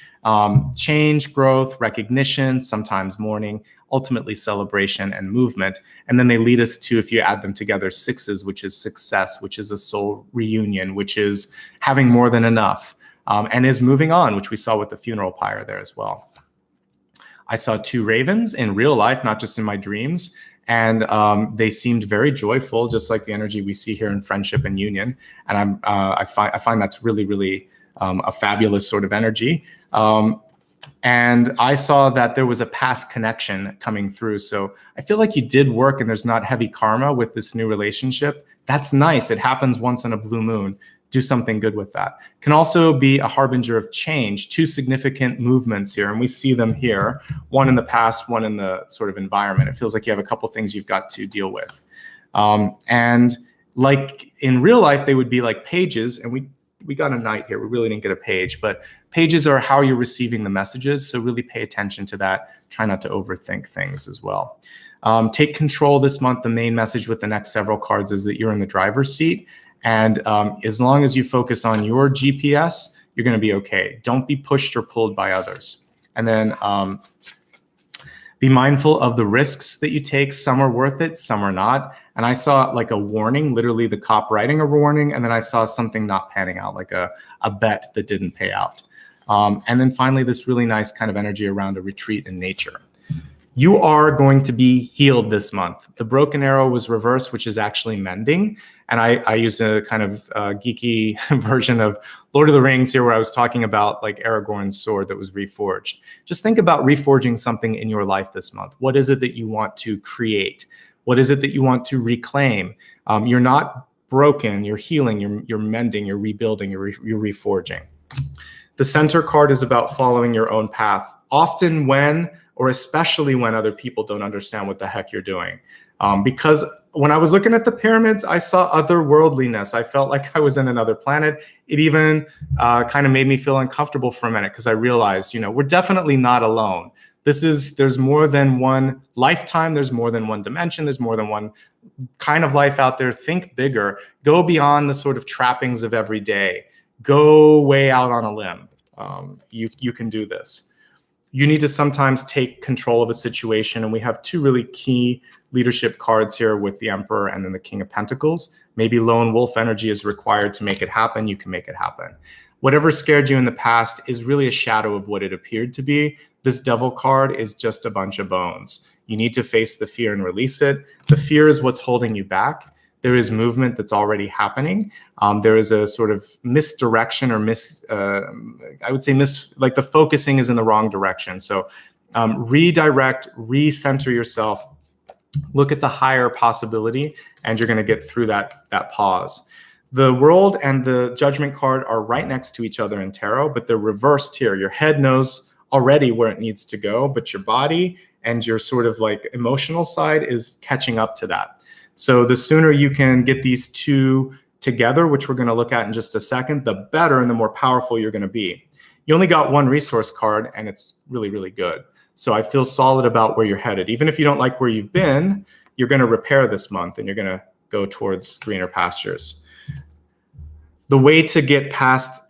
growth, recognition, sometimes mourning, ultimately celebration and movement. And then they lead us to, if you add them together, 6s, which is success, which is a soul reunion, which is having more than enough. and is moving on, which we saw with the funeral pyre there as well. I saw 2 ravens in real life, not just in my dreams. And they seemed very joyful, just like the energy we see here in friendship and union. And I find that's really, really a fabulous sort of energy. And I saw that there was a past connection coming through. So I feel like you did work and there's not heavy karma with this new relationship. That's nice. It happens once in a blue moon. Do something good with that. Can also be a harbinger of change. 2 significant movements here, and we see them here. One in the past, one in the sort of environment. It feels like you have a couple things you've got to deal with. And like in real life, they would be like pages, and we got a knight here. We really didn't get a page, but pages are how you're receiving the messages. So really pay attention to that. Try not to overthink things as well. Take control this month. The main message with the next several cards is that you're in the driver's seat. And as long as you focus on your GPS, you're going to be okay. Don't be pushed or pulled by others. And then be mindful of the risks that you take. Some are worth it, some are not. And I saw like a warning, literally the cop writing a warning. And then I saw something not panning out, like a bet that didn't pay out. And then finally, this really nice kind of energy around a retreat in nature. You are going to be healed this month. The broken arrow was reversed, which is actually mending. And I used a kind of geeky version of Lord of the Rings here, where I was talking about like Aragorn's sword that was reforged. Just think about reforging something in your life this month. What is it that you want to create? What is it that you want to reclaim? You're not broken, you're healing, you're mending, you're rebuilding, you're reforging. The center card is about following your own path. Often when, or especially when other people don't understand what the heck you're doing. Because when I was looking at the pyramids, I saw otherworldliness. I felt like I was in another planet. It even kind of made me feel uncomfortable for a minute because I realized, we're definitely not alone. There's more than one lifetime. There's more than one dimension. There's more than one kind of life out there. Think bigger. Go beyond the sort of trappings of every day. Go way out on a limb. You can do this. You need to sometimes take control of a situation. And we have 2 really key leadership cards here with the Emperor and then the King of Pentacles. Maybe lone wolf energy is required to make it happen. You can make it happen. Whatever scared you in the past is really a shadow of what it appeared to be. This Devil card is just a bunch of bones. You need to face the fear and release it. The fear is what's holding you back. There is movement that's already happening. There is a sort of misdirection or like the focusing is in the wrong direction. So redirect, recenter yourself, look at the higher possibility, and you're gonna get through that pause. The World and the Judgment card are right next to each other in tarot, but they're reversed here. Your head knows already where it needs to go, but your body and your sort of like emotional side is catching up to that. So the sooner you can get these 2 together, which we're going to look at in just a second, the better and the more powerful you're going to be. You only got 1 resource card, and it's really, really good. So I feel solid about where you're headed. Even if you don't like where you've been, you're going to repair this month, and you're going to go towards greener pastures. The way to get past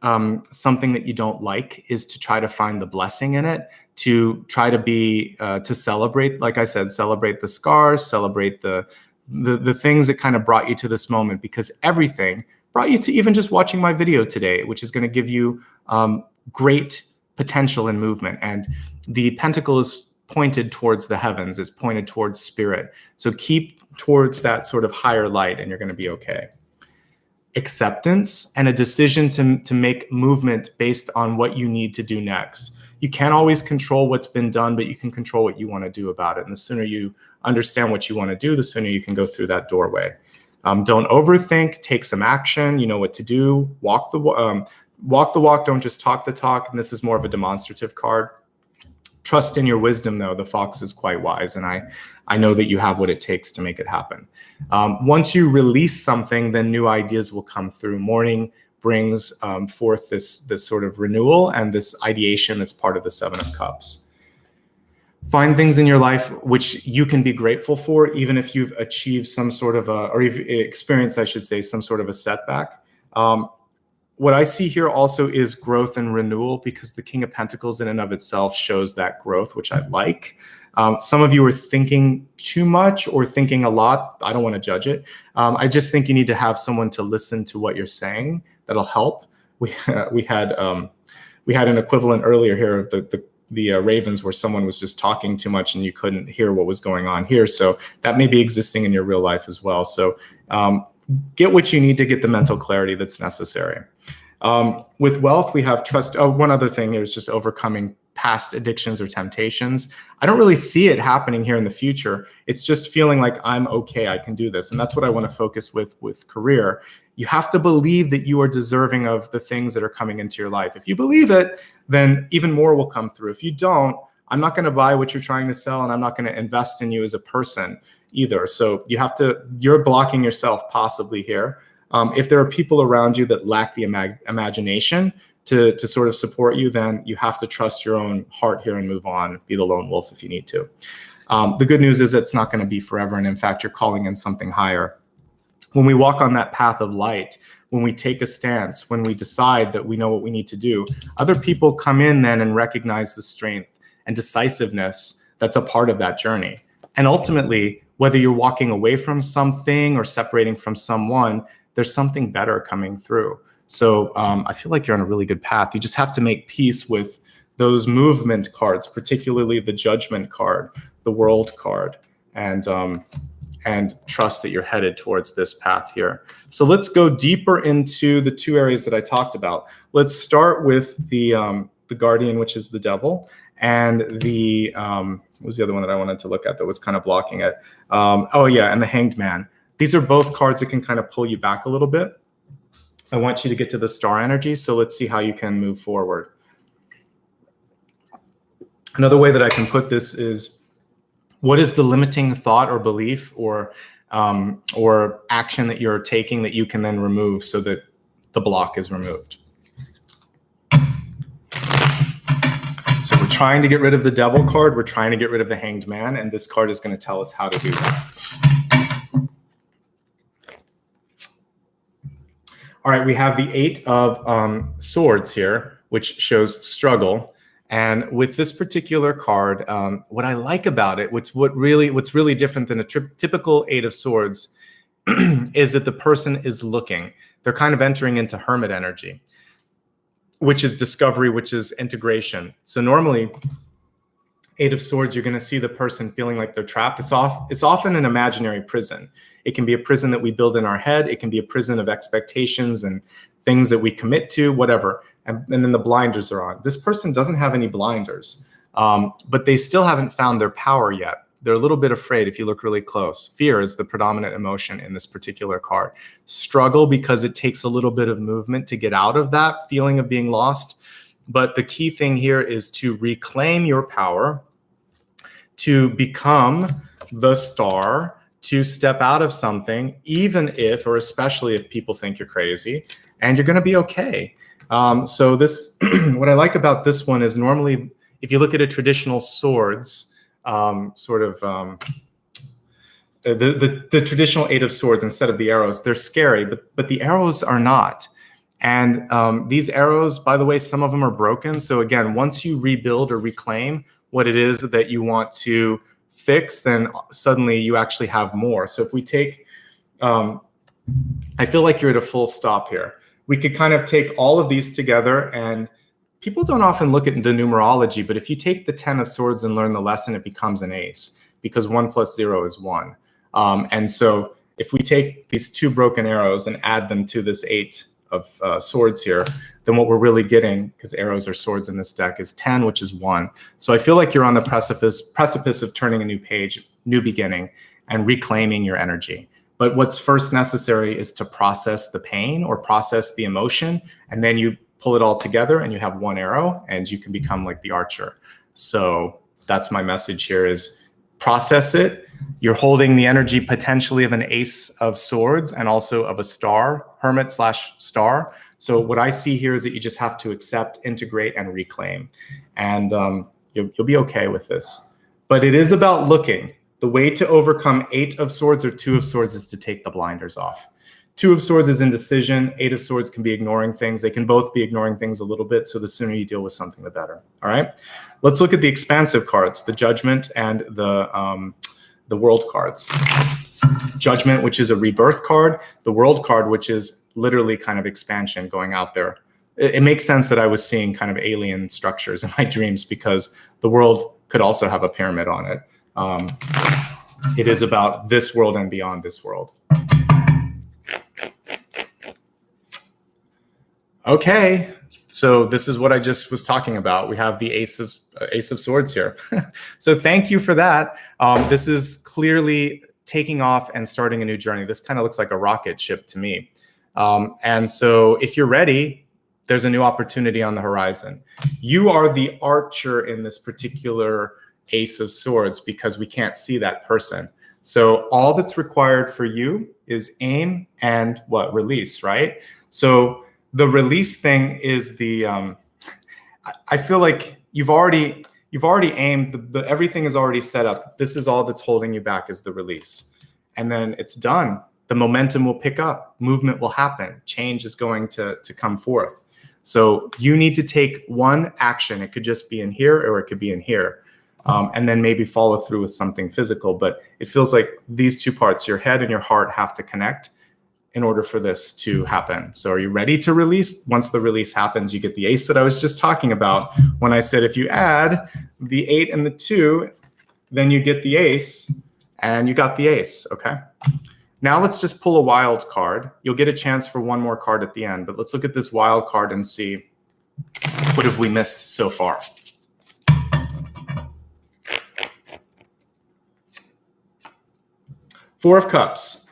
something that you don't like is to try to find the blessing in it, to try to be, to celebrate, like I said, celebrate the scars, celebrate the things that kind of brought you to this moment, because everything brought you to even just watching my video today, which is going to give you great potential and movement. And the pentacle is pointed towards the heavens, is pointed towards spirit. So keep towards that sort of higher light and you're going to be okay. Acceptance and a decision to make movement based on what you need to do next. You can't always control what's been done, but you can control what you want to do about it. And the sooner you understand what you want to do, the sooner you can go through that doorway. Don't overthink, take some action. You know what to do. Walk the walk, don't just talk the talk. And this is more of a demonstrative card. Trust in your wisdom, though. The fox is quite wise, and I know that you have what it takes to make it happen. Once you release something, then new ideas will come through. Morning brings forth this sort of renewal and this ideation that's part of the 7 of Cups. Find things in your life which you can be grateful for, even if you've achieved some sort of or you've experienced, I should say, some sort of a setback. What I see here also is growth and renewal, because the King of Pentacles in and of itself shows that growth, which I like. Some of you are thinking too much or thinking a lot. I don't want to judge it. I just think you need to have someone to listen to what you're saying. That'll help. we had an equivalent earlier here of the ravens, where someone was just talking too much and you couldn't hear what was going on here. So that may be existing in your real life as well. So get what you need to get the mental clarity that's necessary. With wealth, we have trust. Oh, one other thing here is just overcoming past addictions or temptations. I don't really see it happening here in the future. It's just feeling like I'm okay, I can do this. And that's what I want to focus with career. You have to believe that you are deserving of the things that are coming into your life. If you believe it, then even more will come through. If you don't, I'm not going to buy what you're trying to sell, and I'm not going to invest in you as a person either. So you're blocking yourself possibly here. If there are people around you that lack the imagination to sort of support you, then you have to trust your own heart here and move on. Be the lone wolf if you need to. The good news is it's not going to be forever. And in fact, you're calling in something higher. When we walk on that path of light, when we take a stance, when we decide that we know what we need to do, other people come in then and recognize the strength and decisiveness that's a part of that journey. And ultimately, whether you're walking away from something or separating from someone, there's something better coming through. So I feel like you're on a really good path. You just have to make peace with those movement cards, particularly the judgment card, the world card, and trust that you're headed towards this path here. So let's go deeper into the two areas that I talked about. Let's start with the guardian, which is the devil, and what was the other one that I wanted to look at that was kind of blocking it? Oh yeah, and the hanged man. These are both cards that can kind of pull you back a little bit. I want you to get to the star energy, so let's see how you can move forward. Another way that I can put this is, what is the limiting thought or belief or action that you're taking that you can then remove so that the block is removed? So we're trying to get rid of the devil card, we're trying to get rid of the hanged man, and this card is going to tell us how to do that. All right, we have the 8 of Swords here, which shows struggle. And with this particular card, what I like about it, what's really different than a typical 8 of Swords, is that the person is looking. They're kind of entering into hermit energy, which is discovery, which is integration. So normally, 8 of Swords, you're going to see the person feeling like they're trapped. It's often an imaginary prison. It can be a prison that we build in our head. It can be a prison of expectations and things that we commit to, whatever. And then the blinders are on. This person doesn't have any blinders, but they still haven't found their power yet. They're a little bit afraid if you look really close. Fear is the predominant emotion in this particular card. Struggle, because it takes a little bit of movement to get out of that feeling of being lost. But the key thing here is to reclaim your power, to become the star, to step out of something, even if, or especially if people think you're crazy, and you're going to be okay. So this, what I like about this one is normally, if you look at a traditional Swords, the traditional 8 of Swords instead of the arrows, they're scary, but the arrows are not. And these arrows, by the way, some of them are broken. So again, once you rebuild or reclaim what it is that you want to fix, then suddenly you actually have more. So if we take, I feel like you're at a full stop here. We could kind of take all of these together, and people don't often look at the numerology, but if you take the 10 of Swords and learn the lesson, it becomes an ace, because 1 + 0 is 1. And so if we take these 2 broken arrows and add them to this 8 of Swords here, then what we're really getting, because arrows are swords in this deck, is 10, which is 1. So I feel like you're on the precipice of turning a new page, new beginning, and reclaiming your energy. But what's first necessary is to process the pain or process the emotion, and then you pull it all together and you have 1 arrow and you can become like the archer. So that's my message here, is process it. You're holding the energy potentially of an Ace of Swords and also of a star, hermit/star. So what I see here is that you just have to accept, integrate, and reclaim. And you'll be okay with this. But it is about looking. The way to overcome 8 of Swords or 2 of Swords is to take the blinders off. 2 of Swords is indecision. 8 of Swords can be ignoring things. They can both be ignoring things a little bit. So the sooner you deal with something, the better. All right. Let's look at the expansive cards, the Judgment and the World cards. Judgment, which is a rebirth card. The World card, which is literally kind of expansion, going out there, it makes sense that I was seeing kind of alien structures in my dreams, because the world could also have a pyramid on it. It is about this world and beyond this world. Okay, so this is what I just was talking about. We have the Ace of Swords here. So thank you for that. This is clearly taking off and starting a new journey. This kind of looks like a rocket ship to me. And so if you're ready, there's a new opportunity on the horizon. You are the archer in this particular Ace of Swords, because we can't see that person. So all that's required for you is aim and what? Release, right? So the release thing is the, I feel like you've already aimed, everything is already set up. This is all that's holding you back, is the release. And then it's done. The momentum will pick up, movement will happen, change is going to come forth. So you need to take one action. It could just be in here, or it could be in here. And then maybe follow through with something physical. But it feels like these two parts, your head and your heart, have to connect in order for this to happen. So are you ready to release? Once the release happens, you get the ace that I was just talking about when I said if you add the 8 and the 2, then you get the ace, and you got the ace, okay? Now let's just pull a wild card. You'll get a chance for one more card at the end, but let's look at this wild card and see what have we missed so far. Four of Cups.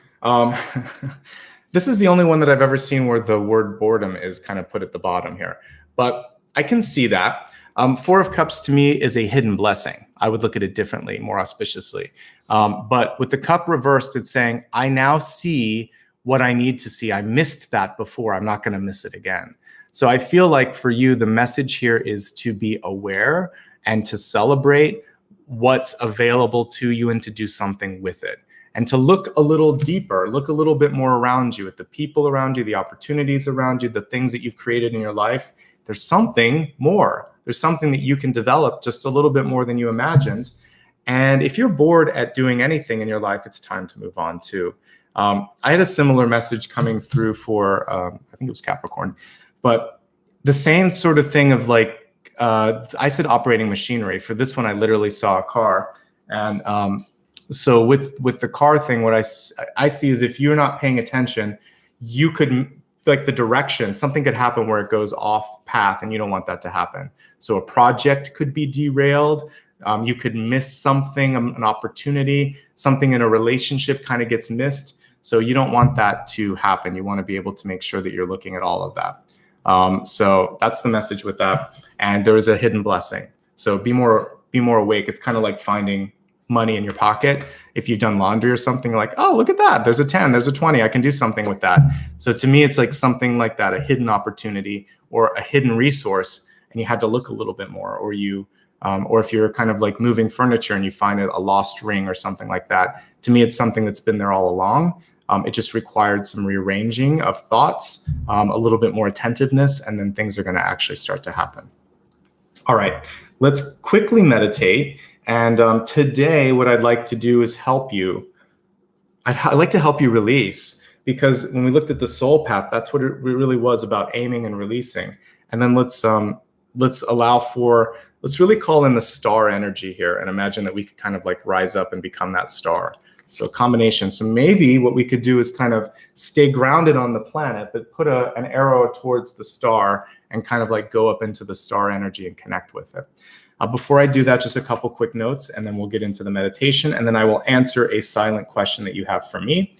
This is the only one that I've ever seen where the word boredom is kind of put at the bottom here, but I can see that. Four of Cups to me is a hidden blessing. I would look at it differently, more auspiciously. But with the cup reversed, it's saying, I now see what I need to see. I missed that before. I'm not going to miss it again. So I feel like for you, the message here is to be aware and to celebrate what's available to you and to do something with it. And to look a little deeper, look a little bit more around you, at the people around you, the opportunities around you, the things that you've created in your life. There's something more. There's something that you can develop just a little bit more than you imagined. And if you're bored at doing anything in your life, it's time to move on too. I had a similar message coming through for, I think it was Capricorn, but the same sort of thing of like, I said operating machinery. For this one, I literally saw a car. And so with the car thing, what I see is if you're not paying attention, you could, like the direction, something could happen where it goes off path, and you don't want that to happen. So a project could be derailed. You could miss something, an opportunity, something in a relationship kind of gets missed. So you don't want that to happen. You want to be able to make sure that you're looking at all of that. So that's the message with that. And there is a hidden blessing. So be more awake. It's kind of like finding money in your pocket. If you've done laundry or something, like, oh, look at that. There's a 10, there's a 20. I can do something with that. So to me, it's like something like that, a hidden opportunity or a hidden resource. And you had to look a little bit more, or or if you're kind of like moving furniture and you find a lost ring or something like that. To me, it's something that's been there all along. It just required some rearranging of thoughts, a little bit more attentiveness, and then things are going to actually start to happen. All right, let's quickly meditate. And today, what I'd like to do is help you. I'd like to help you release, because when we looked at the soul path, that's what it really was about, aiming and releasing. And then let's really call in the star energy here and imagine that we could kind of like rise up and become that star. So a combination. So maybe what we could do is kind of stay grounded on the planet, but put an arrow towards the star and kind of like go up into the star energy and connect with it. Before I do that, just a couple quick notes, and then we'll get into the meditation, and then I will answer a silent question that you have for me.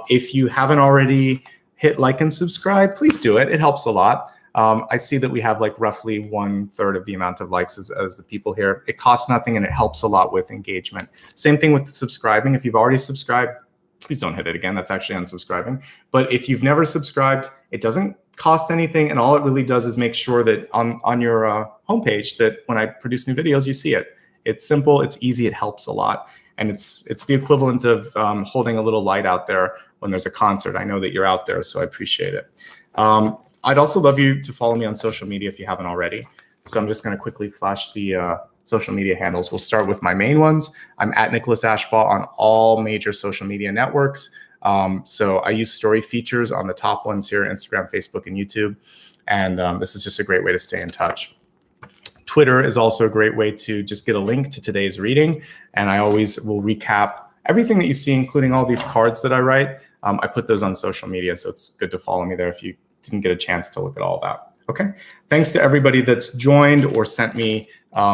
If you haven't already hit like and subscribe, please do it. It helps a lot. I see that we have like roughly 1/3 of the amount of likes as the people here. It costs nothing, and it helps a lot with engagement. Same thing with subscribing. If you've already subscribed, please don't hit it again. That's actually unsubscribing. But if you've never subscribed, it doesn't cost anything, and all it really does is make sure that on your homepage that when I produce new videos, you see it. It's simple, it's easy, it helps a lot, and it's the equivalent of holding a little light out there when there's a concert. I know that you're out there, so I appreciate it. I'd also love you to follow me on social media if you haven't already. So I'm just going to quickly flash the social media handles. We'll start with my main ones. I'm at Nicholas Ashbaugh on all major social media networks. So I use story features on the top ones here, Instagram, Facebook, and YouTube. And this is just a great way to stay in touch. Twitter is also a great way to just get a link to today's reading. And I always will recap everything that you see, including all these cards that I write. I put those on social media, so it's good to follow me there if you didn't get a chance to look at all that. Okay. Thanks to everybody that's joined or sent me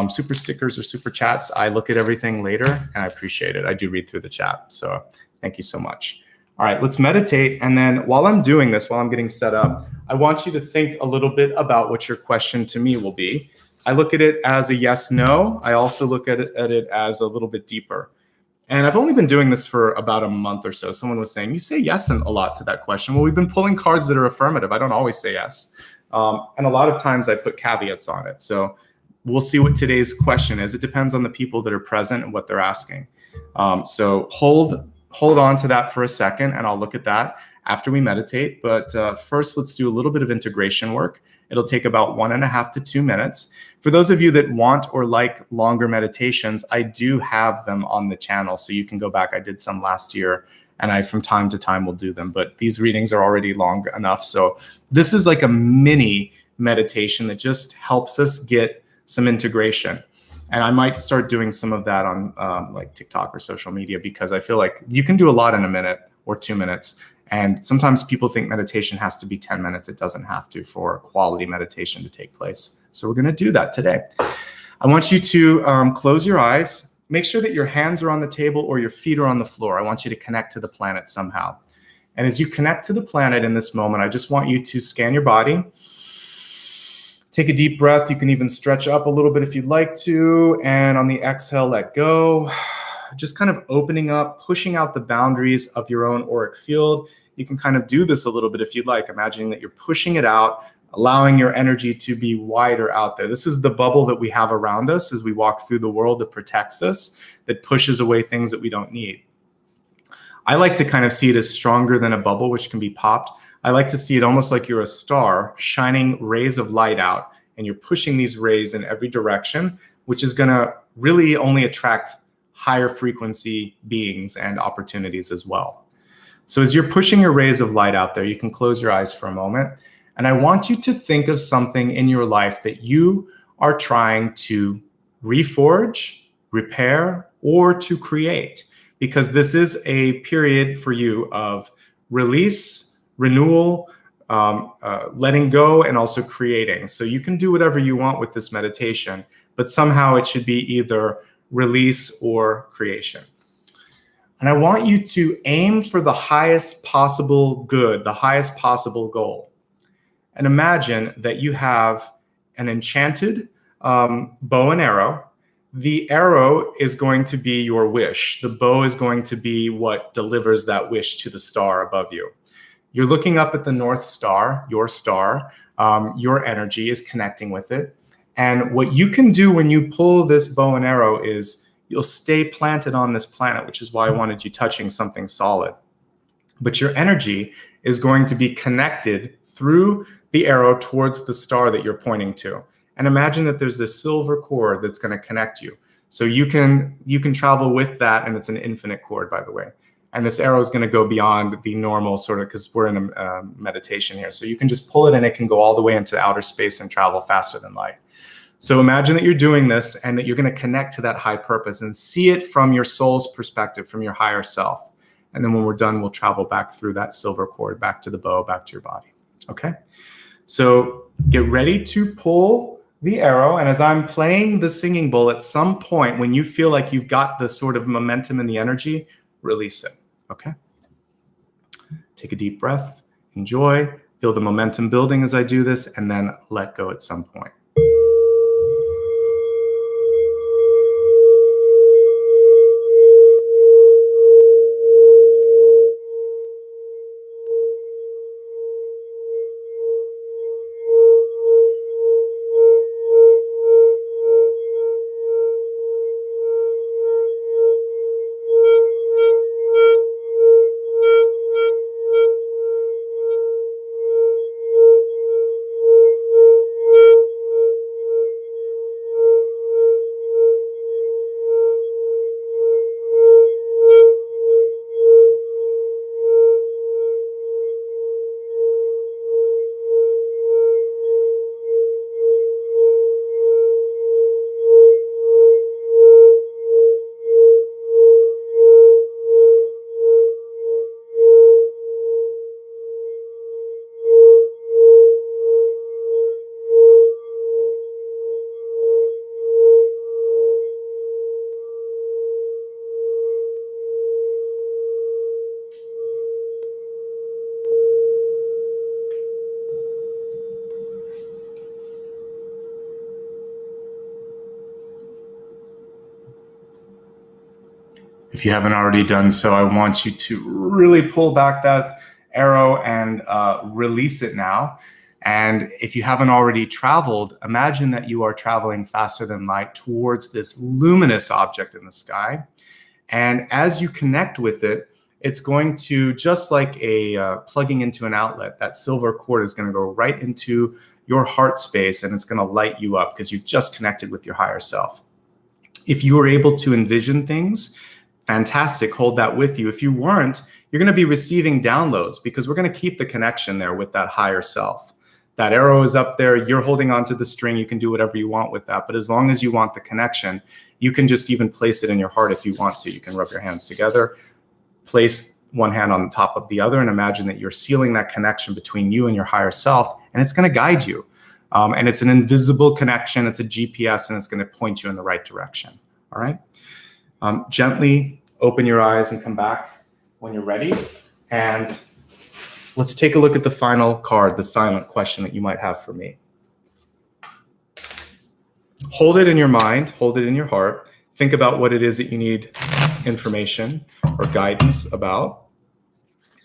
super stickers or super chats. I look at everything later and I appreciate it. I do read through the chat. So thank you so much. All right, let's meditate. And then while I'm doing this, while I'm getting set up, I want you to think a little bit about what your question to me will be. I look at it as a yes, no. I also look at it as a little bit deeper. And I've only been doing this for about a month or so. Someone was saying, you say yes a lot to that question. Well, we've been pulling cards that are affirmative. I don't always say yes. And a lot of times I put caveats on it. So we'll see what today's question is. It depends on the people that are present and what they're asking. So hold on to that for a second, and I'll look at that after we meditate. But first, let's do a little bit of integration work. It'll take about 1.5 to 2 minutes. For those of you that want or like longer meditations, I do have them on the channel. So you can go back. I did some last year, and I from time to time will do them. But these readings are already long enough. So this is like a mini meditation that just helps us get some integration. And I might start doing some of that on like TikTok or social media, because I feel like you can do a lot in a minute or 2 minutes. And sometimes people think meditation has to be 10 minutes. It doesn't have to for quality meditation to take place. So we're going to do that today. I want you to close your eyes. Make sure that your hands are on the table or your feet are on the floor. I want you to connect to the planet somehow. And as you connect to the planet in this moment, I just want you to scan your body. Take a deep breath. You can even stretch up a little bit if you'd like to. And on the exhale, let go. Just kind of opening up, pushing out the boundaries of your own auric field. You can kind of do this a little bit if you'd like, imagining that you're pushing it out, allowing your energy to be wider out there. This is the bubble that we have around us as we walk through the world that protects us, that pushes away things that we don't need. I like to kind of see it as stronger than a bubble, which can be popped. I like to see it almost like you're a star shining rays of light out, and you're pushing these rays in every direction, which is going to really only attract higher frequency beings and opportunities as well. So as you're pushing your rays of light out there, you can close your eyes for a moment. And I want you to think of something in your life that you are trying to reforge, repair, or to create, because this is a period for you of release, renewal, letting go, and also creating. So you can do whatever you want with this meditation, but somehow it should be either release or creation. And I want you to aim for the highest possible good, the highest possible goal. And imagine that you have an enchanted bow and arrow. The arrow is going to be your wish. The bow is going to be what delivers that wish to the star above you. You're looking up at the North Star, your energy is connecting with it. And what you can do when you pull this bow and arrow is you'll stay planted on this planet, which is why I wanted you touching something solid. But your energy is going to be connected through the arrow towards the star that you're pointing to. And imagine that there's this silver cord that's going to connect you. So you can travel with that, and it's an infinite cord, by the way. And this arrow is going to go beyond the normal sort of, because we're in a meditation here. So you can just pull it and it can go all the way into outer space and travel faster than light. So imagine that you're doing this and that you're going to connect to that high purpose and see it from your soul's perspective, from your higher self. And then when we're done, we'll travel back through that silver cord, back to the bow, back to your body. Okay? So get ready to pull the arrow. And as I'm playing the singing bowl, at some point, when you feel like you've got the sort of momentum and the energy, release it. Okay? Take a deep breath. Enjoy. Feel the momentum building as I do this, and then let go at some point. If you haven't already done so, I want you to really pull back that arrow and release it now. And if you haven't already traveled, imagine that you are traveling faster than light towards this luminous object in the sky. And as you connect with it, it's going to, just like a plugging into an outlet, that silver cord is going to go right into your heart space, and it's going to light you up because you've just connected with your higher self. If you were able to envision things, fantastic, hold that with you. If you weren't, you're going to be receiving downloads, because we're going to keep the connection there with that higher self. That arrow is up there, you're holding onto the string, you can do whatever you want with that. But as long as you want the connection, you can just even place it in your heart if you want to. You can rub your hands together, place one hand on the top of the other, and imagine that you're sealing that connection between you and your higher self, and it's going to guide you. And it's an invisible connection, it's a GPS, and it's going to point you in the right direction. All right? Gently open your eyes and come back when you're ready. And let's take a look at the final card, the silent question that you might have for me. Hold it in your mind, hold it in your heart. Think about what it is that you need information or guidance about.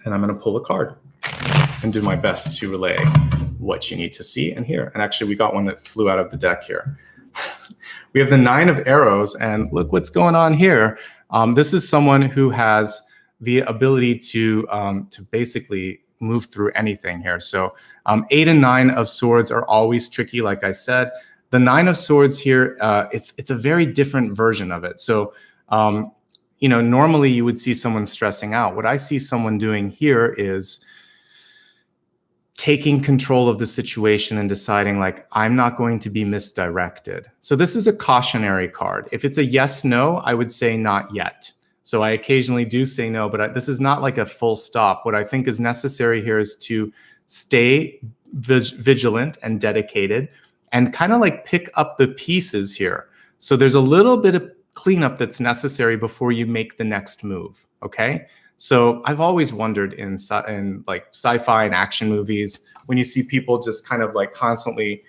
And I'm going to pull a card and do my best to relay what you need to see and hear. And actually, we got one that flew out of the deck here. We have the 9 of arrows, and look what's going on here. This is someone who has the ability to basically move through anything here. So 8 and 9 of swords are always tricky, like I said. The 9 of swords here, it's a very different version of it. So, normally you would see someone stressing out. What I see someone doing here is taking control of the situation and deciding, like, I'm not going to be misdirected. So this is a cautionary card. If it's a yes, no, I would say not yet. So I occasionally do say no, but this is not like a full stop. What I think is necessary here is to stay vigilant and dedicated and kind of like pick up the pieces here. So there's a little bit of cleanup that's necessary before you make the next move, okay? So I've always wondered in like sci-fi and action movies, when you see people just kind of like constantly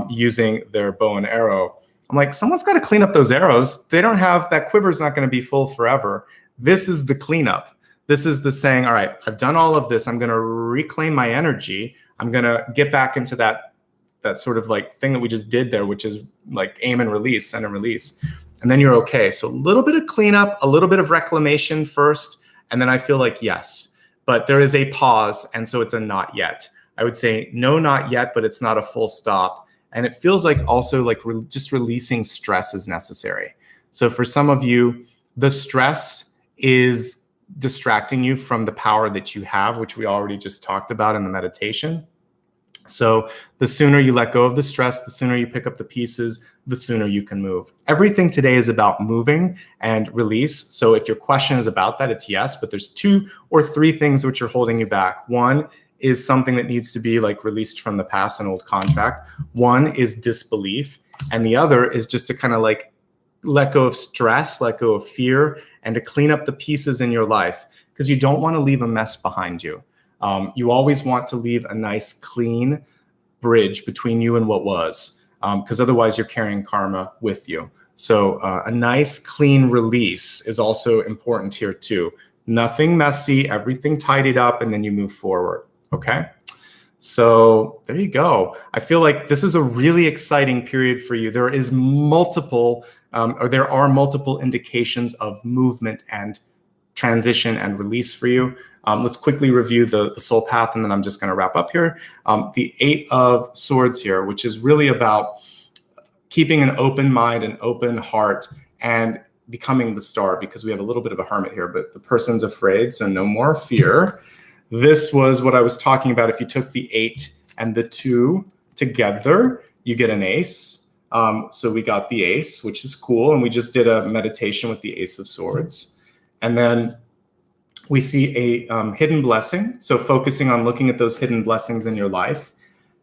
using their bow and arrow, I'm like, someone's got to clean up those arrows. They don't have, that quiver's not going to be full forever. This is the cleanup. This is the saying, all right, I've done all of this. I'm going to reclaim my energy. I'm going to get back into that sort of like thing that we just did there, which is like aim and release, send and release. And then you're okay. So a little bit of cleanup, a little bit of reclamation first. And then I feel like yes, but there is a pause. And so it's a not yet. I would say no, not yet, but it's not a full stop. And it feels like also like just releasing stress is necessary. So for some of you, the stress is distracting you from the power that you have, which we already just talked about in the meditation. So the sooner you let go of the stress, the sooner you pick up the pieces, the sooner you can move. Everything today is about moving and release. So if your question is about that, it's yes, but there's 2 or 3 things which are holding you back. One is something that needs to be like released from the past, an old contract. One is disbelief. And the other is just to kind of like let go of stress, let go of fear, and to clean up the pieces in your life, because you don't want to leave a mess behind you. You always want to leave a nice, clean bridge between you and what was, because otherwise you're carrying karma with you. So a nice, clean release is also important here too. Nothing messy, everything tidied up, and then you move forward, okay? So there you go. I feel like this is a really exciting period for you. There are multiple indications of movement and transition and release for you. Let's quickly review the soul path, and then I'm just going to wrap up here. The 8 of swords here, which is really about keeping an open mind, an open heart, and becoming the star, because we have a little bit of a hermit here, but the person's afraid, so no more fear. This was what I was talking about. If you took the 8 and the 2 together, you get an ace. So we got the ace, which is cool. And we just did a meditation with the Ace of Swords. And then we see a hidden blessing. So focusing on looking at those hidden blessings in your life.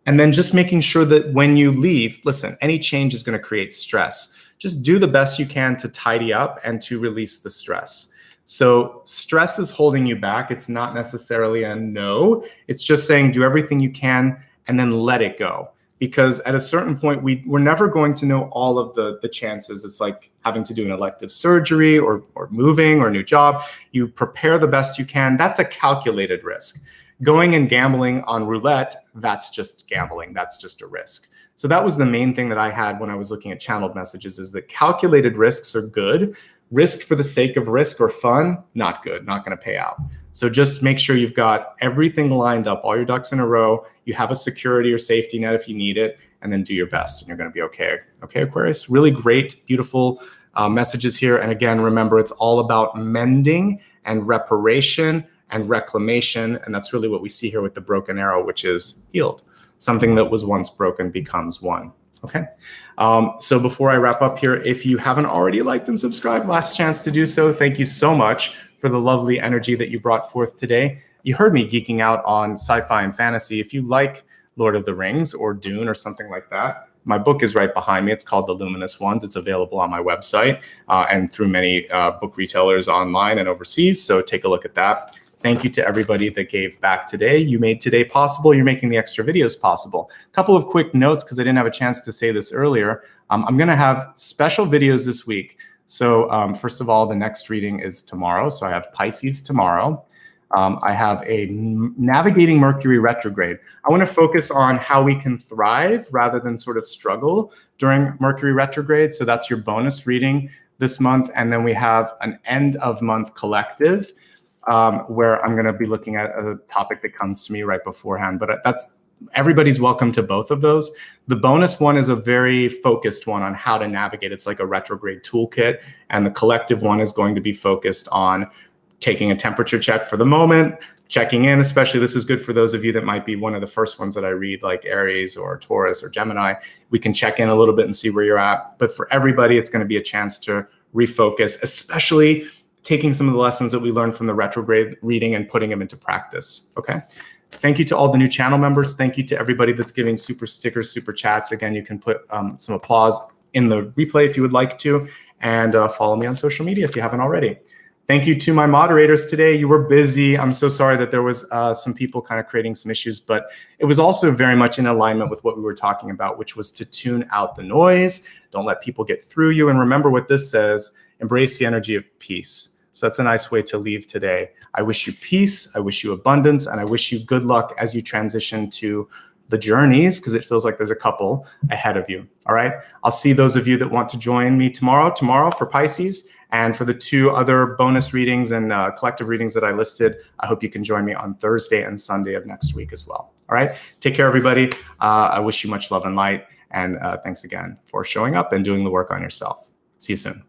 And then just making sure that when you leave, listen, any change is going to create stress. Just do the best you can to tidy up and to release the stress. So stress is holding you back. It's not necessarily a no. It's just saying do everything you can and then let it go. because at a certain point, we're never going to know all of the chances. It's like having to do an elective surgery or moving or a new job. You prepare the best you can. That's a calculated risk. Going and gambling on roulette, that's just gambling. That's just a risk. So that was the main thing that I had when I was looking at channeled messages, is that calculated risks are good. Risk for the sake of risk or fun, not good, not going to pay out. So just make sure you've got everything lined up, all your ducks in a row. You have a security or safety net if you need it, and then do your best and you're going to be okay. Okay, Aquarius? Really great, beautiful messages here. And again, remember, it's all about mending and reparation and reclamation. And that's really what we see here with the broken arrow, which is healed. Something that was once broken becomes one. Okay. So before I wrap up here, if you haven't already liked and subscribed, last chance to do so. Thank you so much for the lovely energy that you brought forth today. You heard me geeking out on sci-fi and fantasy. If you like Lord of the Rings or Dune or something like that, my book is right behind me. It's called The Luminous Ones. It's available on my website and through many book retailers online and overseas. So take a look at that. Thank you to everybody that gave back today. You made today possible. You're making the extra videos possible. A couple of quick notes, because I didn't have a chance to say this earlier. I'm going to have special videos this week. So first of all, the next reading is tomorrow. So I have Pisces tomorrow. I have a navigating Mercury retrograde. I want to focus on how we can thrive rather than sort of struggle during Mercury retrograde. So that's your bonus reading this month. And then we have an end of month collective, where I'm going to be looking at a topic that comes to me right beforehand. But everybody's welcome to both of those. The bonus one is a very focused one on how to navigate. It's like a retrograde toolkit. And the collective one is going to be focused on taking a temperature check for the moment, checking in, especially this is good for those of you that might be one of the first ones that I read, like Aries or Taurus or Gemini. We can check in a little bit and see where you're at. But for everybody, it's going to be a chance to refocus, especially taking some of the lessons that we learned from the retrograde reading and putting them into practice. Okay. Thank you to all the new channel members. Thank you to everybody that's giving super stickers, super chats. Again, you can put some applause in the replay if you would like to, and follow me on social media if you haven't already. Thank you to my moderators today. You were busy. I'm so sorry that there was some people kind of creating some issues, but it was also very much in alignment with what we were talking about, which was to tune out the noise. Don't let people get through you. And remember what this says, embrace the energy of peace. So that's a nice way to leave today. I wish you peace. I wish you abundance. And I wish you good luck as you transition to the journeys, because it feels like there's a couple ahead of you. All right. I'll see those of you that want to join me tomorrow for Pisces. And for the two other bonus readings and collective readings that I listed, I hope you can join me on Thursday and Sunday of next week as well. All right. Take care, everybody. I wish you much love and light. And thanks again for showing up and doing the work on yourself. See you soon.